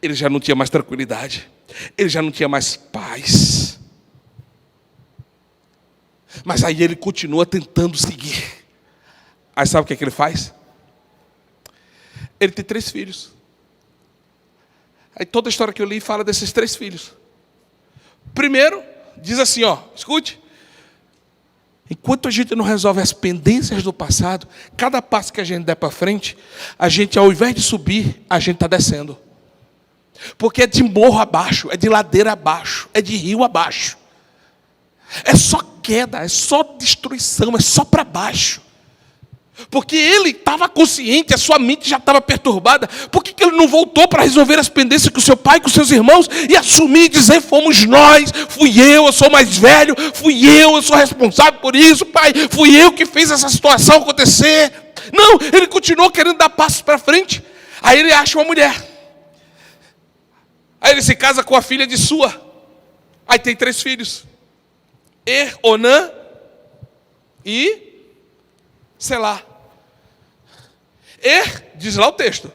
Ele já não tinha mais tranquilidade. Ele já não tinha mais paz. Mas aí ele continua tentando seguir. Aí sabe o que é que ele faz? Ele tem 3 filhos. Aí toda a história que eu li fala desses 3 filhos. Primeiro, diz assim, ó, escute. Enquanto a gente não resolve as pendências do passado, cada passo que a gente der para frente, a gente, ao invés de subir, a gente está descendo. Porque é de morro abaixo, é de ladeira abaixo, é de rio abaixo. É só queda, é só destruição, é só para baixo. Porque ele estava consciente, a sua mente já estava perturbada. Por que ele não voltou para resolver as pendências com seu pai, com seus irmãos, e assumir e dizer, fomos nós, fui eu sou mais velho, fui eu sou responsável por isso, pai, fui eu que fiz essa situação acontecer. Não, ele continuou querendo dar passos para frente. Aí ele acha uma mulher. Aí ele se casa com a filha de Sua. Aí tem 3 filhos. Onã e Selá. Diz lá o texto,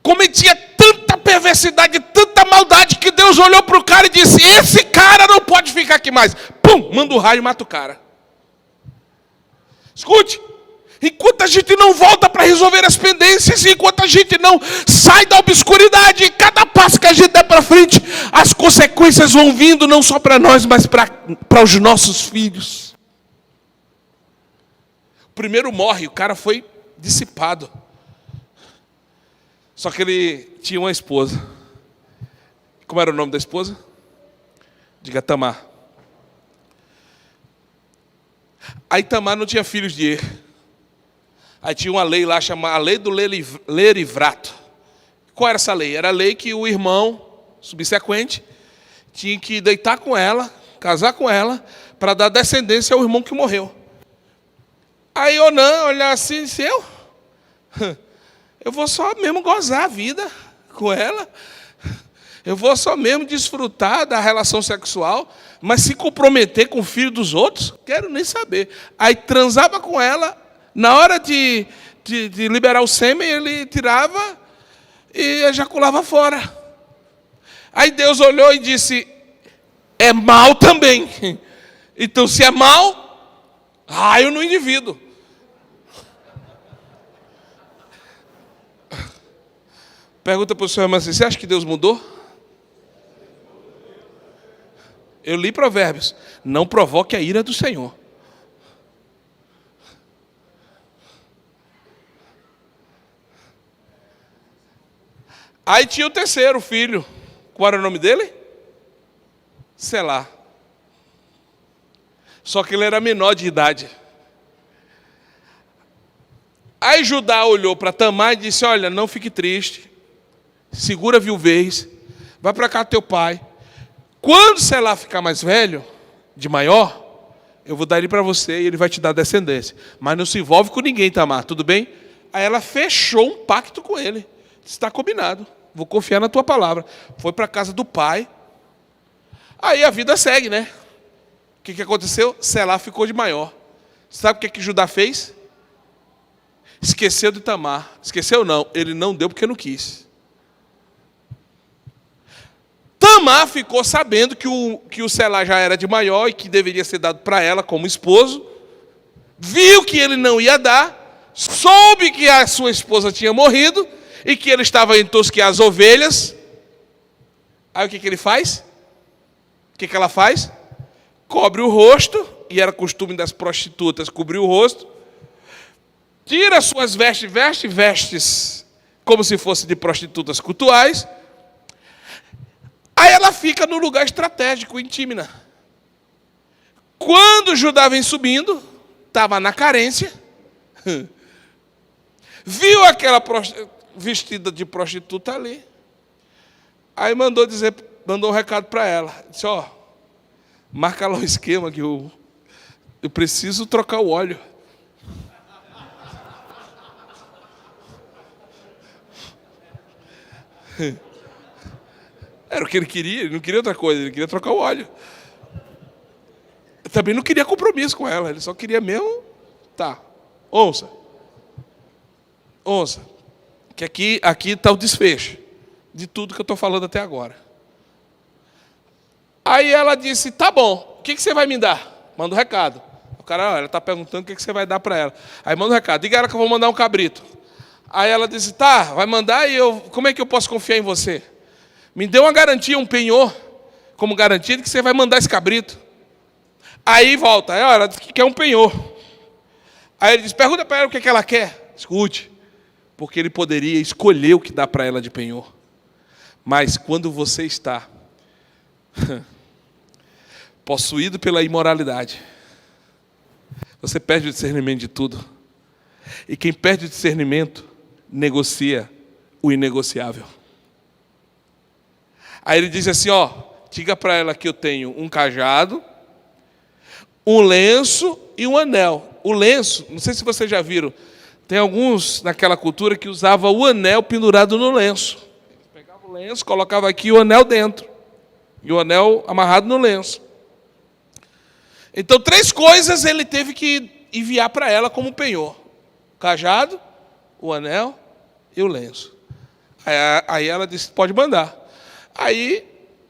cometia tanta perversidade, tanta maldade, que Deus olhou para o cara e disse, esse cara não pode ficar aqui mais. Pum, manda o raio e mata o cara. Escute, enquanto a gente não volta para resolver as pendências, enquanto a gente não sai da obscuridade, cada passo que a gente der para frente, as consequências vão vindo não só para nós, mas para os nossos filhos. O primeiro morre, o cara foi dissipado. Só que ele tinha uma esposa. Como era o nome da esposa? Diga Tamar. Aí Tamar não tinha filhos de Aí tinha uma lei lá chamada a lei do lerivrato. Qual era essa lei? Era a lei que o irmão subsequente tinha que deitar com ela, casar com ela, para dar descendência ao irmão que morreu. Aí Onã olhar assim e disse, eu vou só mesmo gozar a vida com ela. Eu vou só mesmo desfrutar da relação sexual, mas se comprometer com o filho dos outros, quero nem saber. Aí transava com ela, na hora de liberar o sêmen, ele tirava e ejaculava fora. Aí Deus olhou e disse, é mal também. Então se é mal, raio no indivíduo. Pergunta para o seu irmão assim, você acha que Deus mudou? Eu li Provérbios, não provoque a ira do Senhor. Aí tinha o terceiro filho, qual era o nome dele? Selá. Só que ele era menor de idade. Aí Judá olhou para Tamar e disse, olha, não fique triste, segura a viuvez, vai para cá teu pai. Quando Selá ficar mais velho, de maior, eu vou dar ele para você e ele vai te dar descendência. Mas não se envolve com ninguém, Tamar, tudo bem? Aí ela fechou um pacto com ele. Está combinado, vou confiar na tua palavra. Foi para a casa do pai. Aí a vida segue, né? O que aconteceu? Selá ficou de maior. Sabe o que Judá fez? Esqueceu de Tamar. Esqueceu não, ele não deu porque não quis. Tamar ficou sabendo que o Selá já era de maior e que deveria ser dado para ela como esposo. Viu que ele não ia dar. Soube que a sua esposa tinha morrido e que ele estava em tosquear as ovelhas. Aí o que ele faz? O que ela faz? Cobre o rosto, e era costume das prostitutas cobrir o rosto. Tira suas vestes como se fosse de prostitutas cultuais. Aí ela fica no lugar estratégico, em Tímina. Quando Judá vem subindo, estava na carência, viu aquela vestida de prostituta ali, aí mandou um recado para ela, disse, Marca lá o esquema que eu preciso trocar o óleo. Era o que ele não queria outra coisa, ele queria trocar o óleo. Também não queria compromisso com ela, ele só queria mesmo, tá, ouça, que aqui está o desfecho de tudo que eu estou falando até agora. Aí ela disse, tá bom, o que você vai me dar? Manda um recado. O cara, ela está perguntando o que você vai dar para ela. Aí manda um recado, diga a ela que eu vou mandar um cabrito. Aí ela disse, tá, vai mandar e como é que eu posso confiar em você? Me dê uma garantia, um penhor, como garantia de que você vai mandar esse cabrito. Aí volta, ela disse que quer um penhor. Aí ele diz, pergunta para ela o que ela quer. Escute, porque ele poderia escolher o que dá para ela de penhor. Mas quando você está possuído pela imoralidade, você perde o discernimento de tudo. E quem perde o discernimento, negocia o inegociável. Aí ele diz assim, diga para ela que eu tenho um cajado, um lenço e um anel. O lenço, não sei se vocês já viram, tem alguns naquela cultura que usavam o anel pendurado no lenço. Pegava o lenço, colocava aqui o anel dentro. E o anel amarrado no lenço. Então 3 coisas ele teve que enviar para ela como penhor. O cajado, o anel e o lenço. Aí ela disse, pode mandar. Aí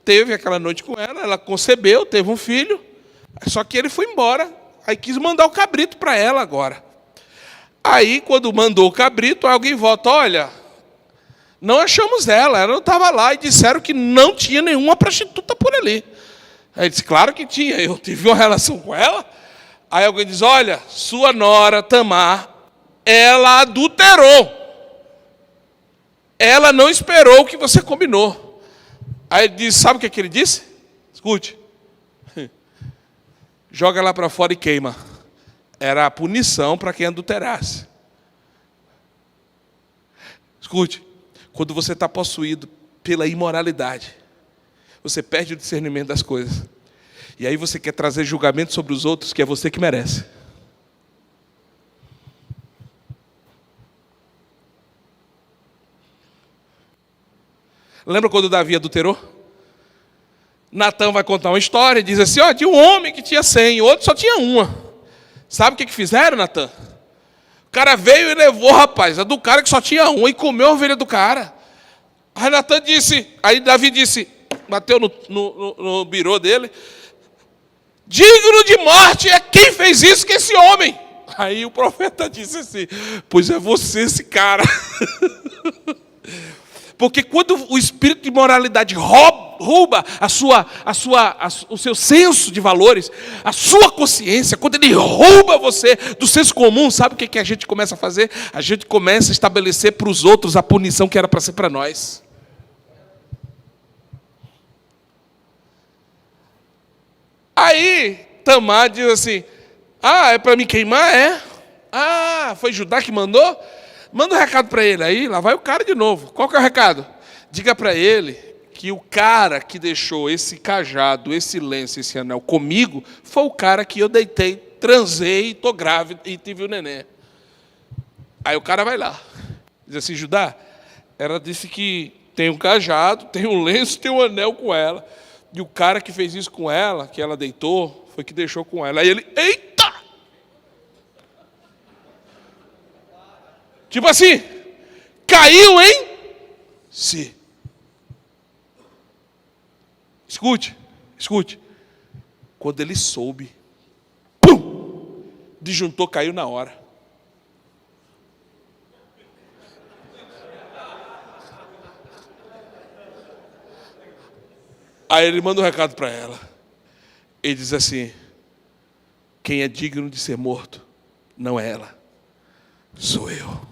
teve aquela noite com ela, ela concebeu, teve um filho. Só que ele foi embora, aí quis mandar o cabrito para ela agora. Aí, quando mandou o cabrito, alguém volta, olha, não achamos ela não estava lá, e disseram que não tinha nenhuma prostituta por ali. Aí ele disse, claro que tinha, eu tive uma relação com ela. Aí alguém diz, olha, sua nora, Tamar, ela adulterou. Ela não esperou o que você combinou. Aí ele diz, sabe o que ele disse? Escute. Joga lá para fora e queima. Era a punição para quem adulterasse. Escute, quando você está possuído pela imoralidade, você perde o discernimento das coisas. E aí você quer trazer julgamento sobre os outros, que é você que merece. Lembra quando Davi adulterou? Natã vai contar uma história e diz assim, de um homem que tinha 100, o outro só tinha uma. Sabe o que fizeram, Natã? O cara veio e levou, rapaz, a do cara que só tinha uma e comeu a ovelha do cara. Aí Natã disse, aí Davi disse, bateu no birô dele, digno de morte é quem fez isso que esse homem. Aí o profeta disse assim, pois é você esse cara. Porque quando o espírito de moralidade rouba o seu senso de valores, a sua consciência, quando ele rouba você do senso comum, sabe o que a gente começa a fazer? A gente começa a estabelecer para os outros a punição que era para ser para nós. Aí Tamar diz assim, é para me queimar? É? Foi Judá que mandou? Manda um recado para ele. Aí lá vai o cara de novo. Qual que é o recado? Diga para ele que o cara que deixou esse cajado, esse lenço, esse anel comigo, foi o cara que eu deitei, transei, estou grávida e tive o neném. Aí o cara vai lá. Diz assim, Judá, ela disse que tem um cajado, tem um lenço, tem um anel com ela. E o cara que fez isso com ela, que ela deitou, foi que deixou com ela. Aí ele, eita! Tipo assim, caiu em si. Escute. Quando ele soube, pum! Disjuntor caiu na hora. Aí ele manda um recado para ela. Ele diz assim, quem é digno de ser morto não é ela, sou eu.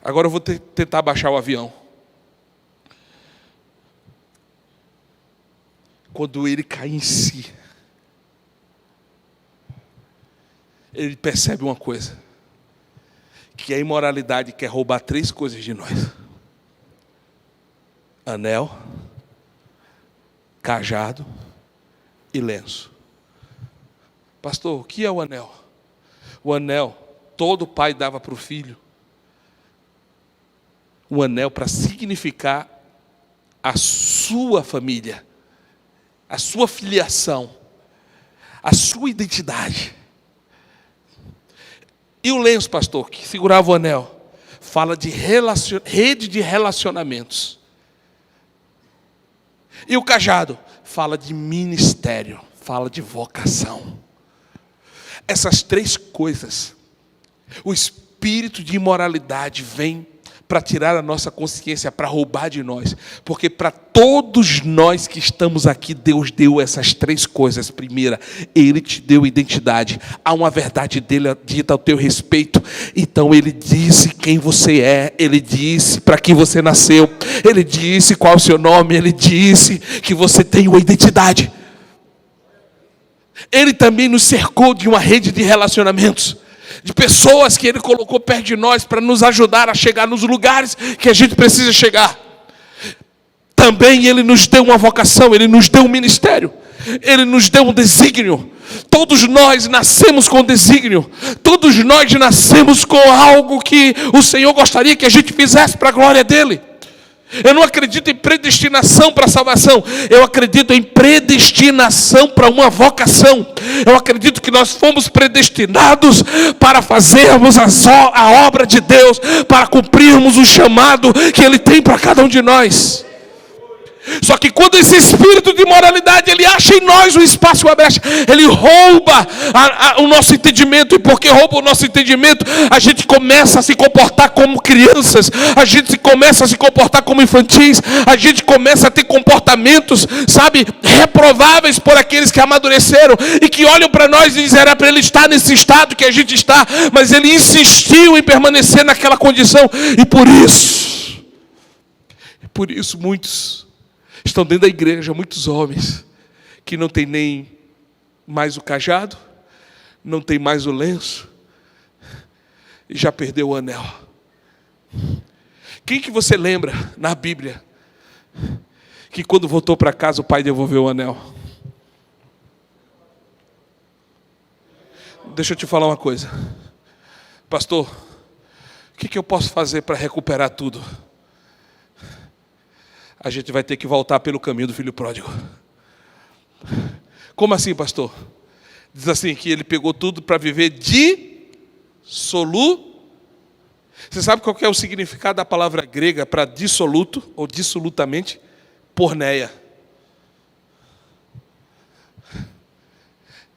Agora eu vou tentar baixar o avião. Quando ele cai em si, ele percebe uma coisa, que a imoralidade quer roubar 3 coisas de nós: anel, cajado e lenço. Pastor, o que é o anel? O anel, todo pai dava para o filho. O anel para significar a sua família, a sua filiação, a sua identidade. E o lenço, pastor, que segurava o anel, fala de rede de relacionamentos. E o cajado fala de ministério, fala de vocação. Essas três coisas, o espírito de imoralidade vem para tirar a nossa consciência, para roubar de nós. Porque para todos nós que estamos aqui, Deus deu essas três coisas. Primeira, Ele te deu identidade. Há uma verdade dele dita ao teu respeito. Então Ele disse quem você é. Ele disse para que você nasceu. Ele disse qual é o seu nome. Ele disse que você tem uma identidade. Ele também nos cercou de uma rede de relacionamentos, de pessoas que Ele colocou perto de nós para nos ajudar a chegar nos lugares que a gente precisa chegar. Também Ele nos deu uma vocação, Ele nos deu um ministério, Ele nos deu um desígnio. Todos nós nascemos com desígnio, todos nós nascemos com algo que o Senhor gostaria que a gente fizesse para a glória dEle. Eu não acredito em predestinação para a salvação. Eu acredito em predestinação para uma vocação. Eu acredito que nós fomos predestinados para fazermos a obra de Deus, para cumprirmos o chamado que Ele tem para cada um de nós. Só que quando esse espírito de imoralidade, ele acha em nós um espaço, uma brecha, ele rouba o nosso entendimento. E porque rouba o nosso entendimento, a gente começa a se comportar como crianças, a gente começa a se comportar como infantis, a gente começa a ter comportamentos, sabe, reprováveis por aqueles que amadureceram e que olham para nós e dizem: era para ele estar nesse estado que a gente está, mas ele insistiu em permanecer naquela condição. E por isso muitos estão dentro da igreja, muitos homens que não tem nem mais o cajado, não tem mais o lenço e já perdeu o anel. Quem que você lembra na Bíblia que quando voltou para casa o pai devolveu o anel? Deixa eu te falar uma coisa, pastor, o que eu posso fazer para recuperar tudo? A gente vai ter que voltar pelo caminho do filho pródigo. Como assim, pastor? Diz assim, que ele pegou tudo para viver dissoluto. Você sabe qual que é o significado da palavra grega para dissoluto, ou dissolutamente? Porneia.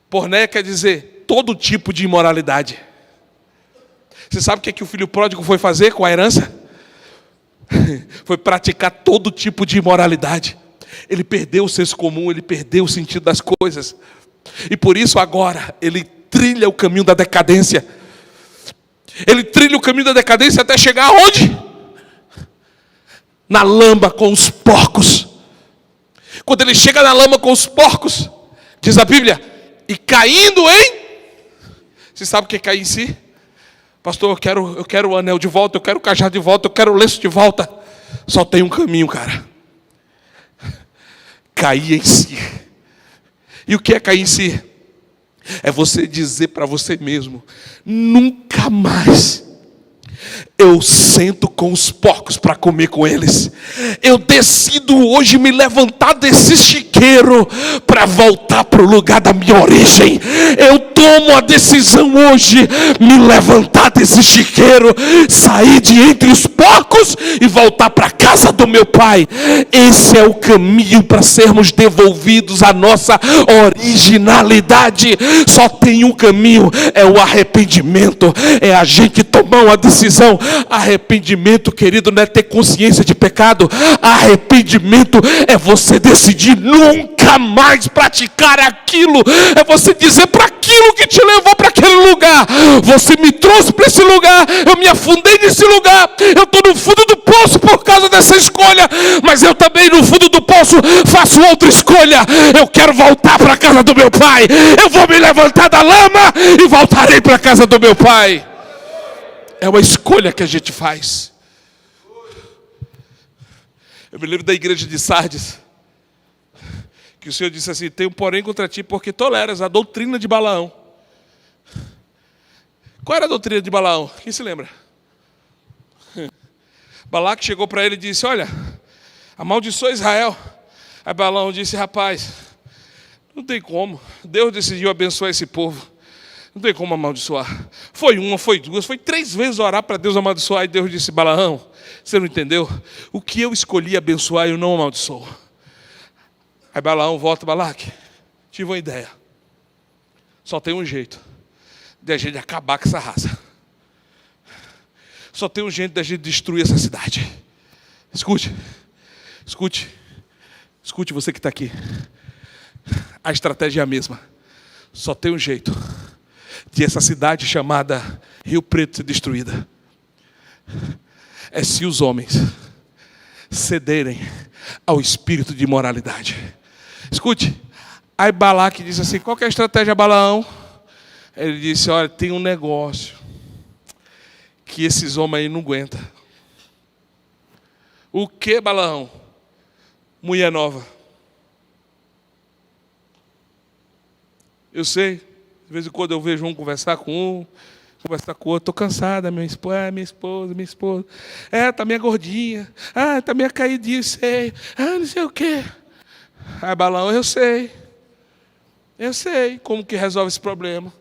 Porneia quer dizer todo tipo de imoralidade. Você sabe o que o filho pródigo foi fazer com a herança? Foi praticar todo tipo de imoralidade. Ele perdeu o senso comum, ele perdeu o sentido das coisas. E por isso agora ele trilha o caminho da decadência. Ele trilha o caminho da decadência até chegar aonde? Na lama com os porcos. Quando ele chega na lama com os porcos, diz a Bíblia, e caindo em... Você sabe o que é cair em si? Pastor, eu quero o anel de volta, eu quero o cajado de volta, eu quero o lenço de volta. Só tem um caminho, cara. Cair em si. E o que é cair em si? É você dizer para você mesmo: nunca mais eu sento com os porcos para comer com eles. Eu decido hoje me levantar desse chiqueiro para voltar para o lugar da minha origem. Eu tomo a decisão hoje, me levantar desse chiqueiro, sair de entre os porcos e voltar para a casa do meu pai. Esse é o caminho para sermos devolvidos à nossa originalidade. Só tem um caminho, é o arrependimento. É a gente tomar uma decisão. Arrependimento, querido, não é ter consciência de pecado. Arrependimento é você decidir nunca mais praticar aquilo. É você dizer para aquilo que te levou para aquele lugar: você me trouxe para esse lugar, eu me afundei nesse lugar, eu estou no fundo do poço por causa dessa escolha, mas eu também no fundo do poço faço outra escolha. Eu quero voltar para a casa do meu pai. Eu vou me levantar da lama e voltarei para a casa do meu pai. É uma escolha que a gente faz. Eu me lembro da igreja de Sardes. Que o Senhor disse assim: tenho porém contra ti, porque toleras a doutrina de Balaão. Qual era a doutrina de Balaão? Quem se lembra? Balaque chegou para ele e disse: olha, amaldiçoa Israel. Aí Balaão disse: rapaz, não tem como. Deus decidiu abençoar esse povo. Não tem como amaldiçoar. Foi uma, foi duas, foi 3 vezes orar para Deus amaldiçoar. E Deus disse: Balaão, você não entendeu? O que eu escolhi abençoar, eu não amaldiçoo. Aí Balaão volta: Balaque, tive uma ideia. Só tem um jeito de a gente acabar com essa raça. Só tem um jeito de a gente destruir essa cidade. Escute, escute, escute você que está aqui. A estratégia é a mesma. Só tem um jeito de essa cidade chamada Rio Preto ser destruída. É se os homens cederem ao espírito de imoralidade. Escute, aí Balaque disse assim: qual que é a estratégia, Balaão? Ele disse: olha, tem um negócio que esses homens aí não aguentam. O que, Balaão? Mulher nova. Eu sei, de vez em quando eu vejo um conversar com um, conversar com o outro. Estou cansada, minha esposa. Tá meio gordinha. Tá meio caidinha, sei. Não sei o quê. Aí Balaão: eu sei como que resolve esse problema.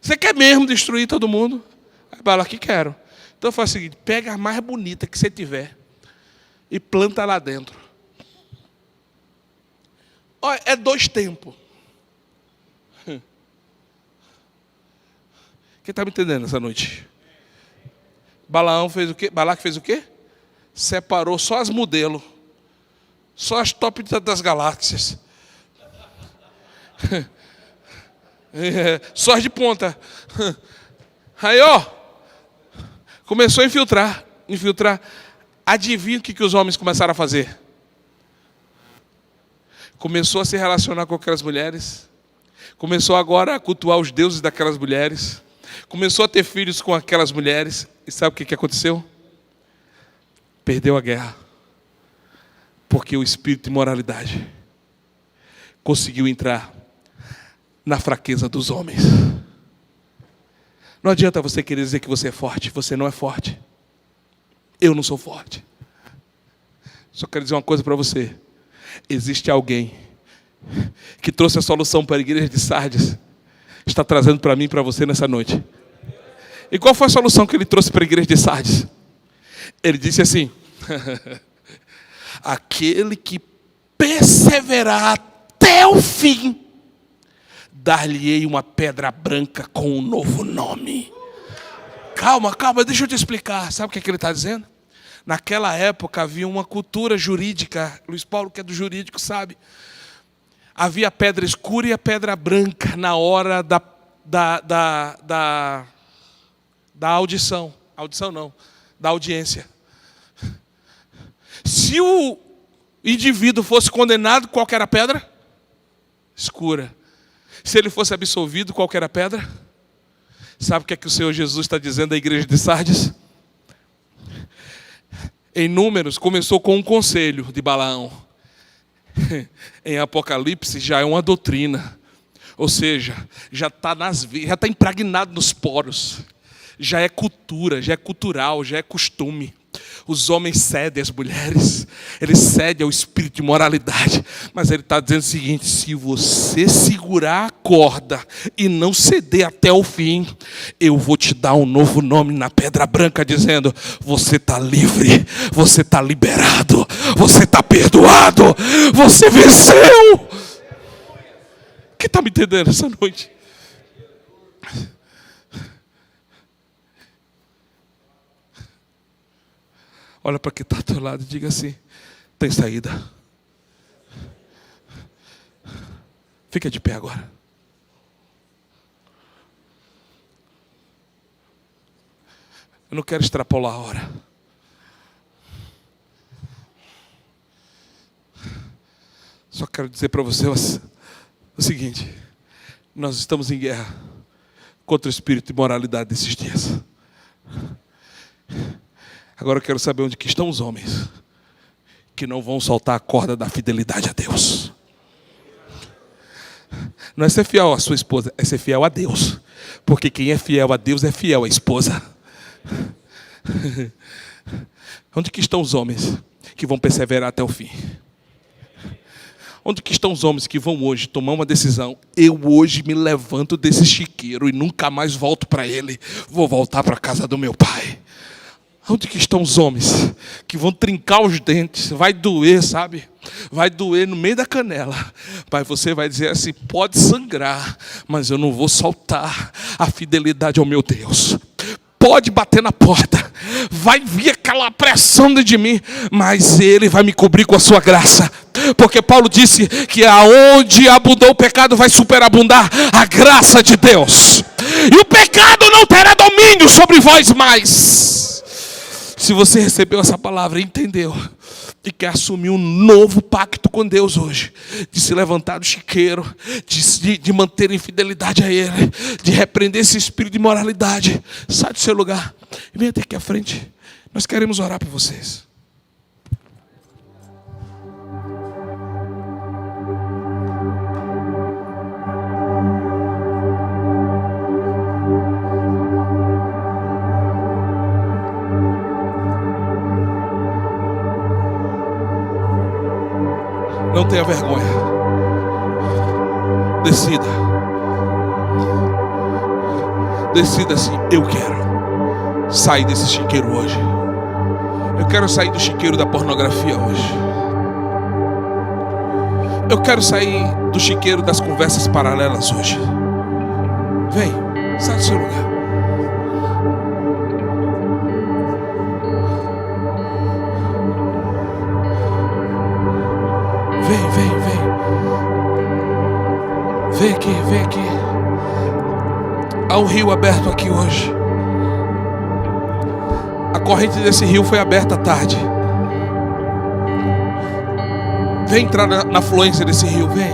Você quer mesmo destruir todo mundo? Aí Balaque: quero. Então faz o seguinte: pega a mais bonita que você tiver e planta lá dentro. Olha, é 2 tempos. Quem está me entendendo essa noite? Balaão fez o quê? Balaque fez o quê? Separou só as modelos. Só as top das galáxias. Só as de ponta. Aí, começou a infiltrar. Adivinha o que os homens começaram a fazer? Começou a se relacionar com aquelas mulheres. Começou agora a cultuar os deuses daquelas mulheres. Começou a ter filhos com aquelas mulheres. E sabe o que aconteceu? Perdeu a guerra. Porque o espírito de imoralidade conseguiu entrar na fraqueza dos homens. Não adianta você querer dizer que você é forte. Você não é forte. Eu não sou forte. Só quero dizer uma coisa para você. Existe alguém que trouxe a solução para a igreja de Sardes. Está trazendo para mim e para você nessa noite. E qual foi a solução que ele trouxe para a igreja de Sardes? Ele disse assim: aquele que perseverar até o fim, dar-lhe-ei uma pedra branca com um novo nome. Calma, deixa eu te explicar. Sabe o que ele está dizendo? Naquela época havia uma cultura jurídica. Luiz Paulo, que é do jurídico, sabe? Havia a pedra escura e a pedra branca na hora da audição. Audição não, da audiência. Se o indivíduo fosse condenado, qual que era a pedra? Escura. Se ele fosse absolvido, qual que era a pedra? Sabe o que é que o Senhor Jesus está dizendo à igreja de Sardes? Em Números, começou com um conselho de Balaão. Em Apocalipse já é uma doutrina. Ou seja, já está impregnado nos poros. Já é cultura, já é cultural, já é costume. Os homens cedem às mulheres, eles cedem ao espírito de moralidade. Mas ele está dizendo o seguinte: se você segurar a corda e não ceder até o fim, eu vou te dar um novo nome na pedra branca, dizendo: você está livre, você está liberado, você está perdoado, você venceu. Quem está me entendendo essa noite? Olha para quem está ao teu lado e diga assim: tem saída. Fica de pé agora. Eu não quero extrapolar a hora. Só quero dizer para você o seguinte: nós estamos em guerra contra o espírito de imoralidade desses dias. Agora eu quero saber onde que estão os homens que não vão soltar a corda da fidelidade a Deus. Não é ser fiel à sua esposa, é ser fiel a Deus. Porque quem é fiel a Deus é fiel à esposa. Onde que estão os homens que vão perseverar até o fim? Onde que estão os homens que vão hoje tomar uma decisão? Eu hoje me levanto desse chiqueiro e nunca mais volto para ele. Vou voltar para a casa do meu pai. Onde que estão os homens que vão trincar os dentes? Vai doer, sabe? Vai doer no meio da canela. Pai, você vai dizer assim, pode sangrar, mas eu não vou soltar a fidelidade ao meu Deus. Pode bater na porta, vai vir aquela pressão dentro de mim, mas Ele vai me cobrir com a sua graça. Porque Paulo disse que aonde abundou o pecado vai superabundar a graça de Deus. E o pecado não terá domínio sobre vós mais. Se você recebeu essa palavra e entendeu, e quer assumir um novo pacto com Deus hoje, de se levantar do chiqueiro, de manter em fidelidade a Ele, de repreender esse espírito de imoralidade, sai do seu lugar e venha até aqui à frente. Nós queremos orar por vocês. Não tenha vergonha. Decida. Decida assim, eu quero sair desse chiqueiro hoje. Eu quero sair do chiqueiro da pornografia hoje. Eu quero sair do chiqueiro das conversas paralelas hoje. Vem, sai do seu lugar. Vem. Vem aqui. Há um rio aberto aqui hoje. A corrente desse rio foi aberta à tarde. Vem entrar na fluência desse rio. Vem.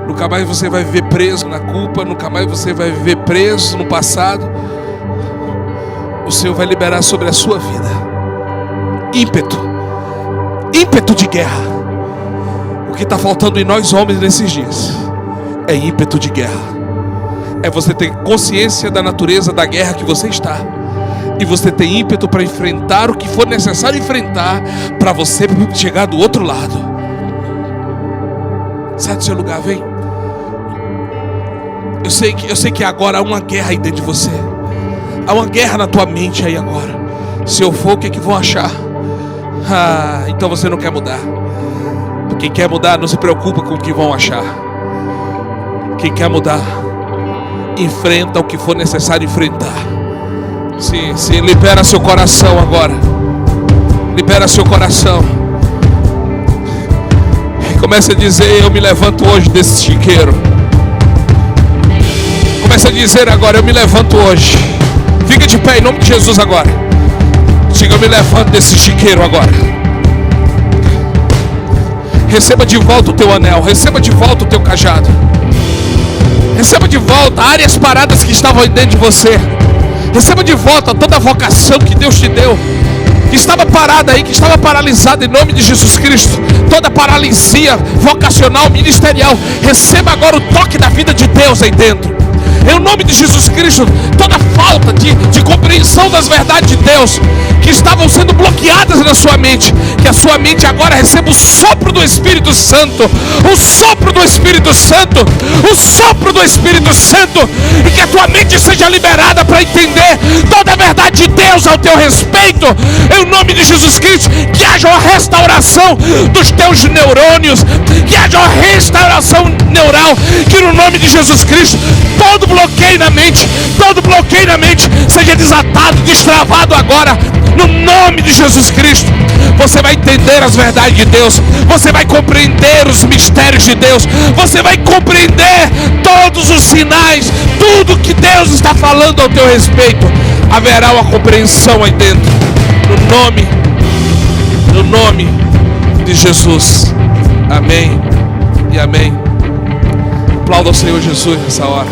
Nunca mais você vai viver preso na culpa. Nunca mais você vai viver preso no passado. O Senhor vai liberar sobre a sua vida ímpeto de guerra. O que está faltando em nós homens nesses dias é ímpeto de guerra. É você ter consciência da natureza da guerra que você está, e você ter ímpeto para enfrentar o que for necessário enfrentar, para você chegar do outro lado. Sai do seu lugar, vem. Eu sei que agora há uma guerra aí dentro de você. Há uma guerra na tua mente aí agora. Se eu for, o que é que vão achar? Então você não quer mudar. Quem quer mudar não se preocupa com o que vão achar. Quem quer mudar, enfrenta o que for necessário enfrentar. Sim, libera seu coração agora. Libera seu coração. E comece a dizer, eu me levanto hoje desse chiqueiro. Comece a dizer agora, eu me levanto hoje. Fica de pé em nome de Jesus agora. Diga, eu me levanto desse chiqueiro agora. Receba de volta o teu anel. Receba de volta o teu cajado. Receba de volta áreas paradas que estavam aí dentro de você. Receba de volta toda a vocação que Deus te deu, que estava parada aí, que estava paralisada, em nome de Jesus Cristo. Toda paralisia vocacional, ministerial, receba agora o toque da vida de Deus aí dentro. Em nome de Jesus Cristo, toda falta de compreensão das verdades de Deus que estavam sendo bloqueadas na sua mente, que a sua mente agora receba o sopro do Espírito Santo, o sopro do Espírito Santo, o sopro do Espírito Santo, e que a tua mente seja liberada para entender toda a verdade de Deus ao teu respeito. Em nome de Jesus Cristo, que haja uma restauração dos teus neurônios, que haja uma restauração neural, que no nome de Jesus Cristo, todo bloqueio na mente seja desatado, destravado agora, no nome de Jesus Cristo. Você vai entender as verdades de Deus, você vai compreender os mistérios de Deus, você vai compreender todos os sinais, tudo que Deus está falando ao teu respeito. Haverá uma compreensão aí dentro, no nome de Jesus. Amém e amém. Aplauda o Senhor Jesus nessa hora.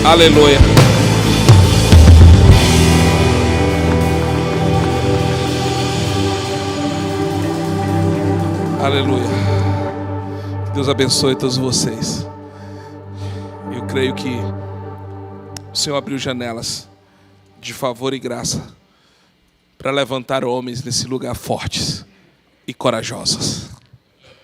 Aleluia. Aleluia. Deus abençoe todos vocês. Eu creio que o Senhor abriu janelas de favor e graça para levantar homens nesse lugar fortes e corajosos.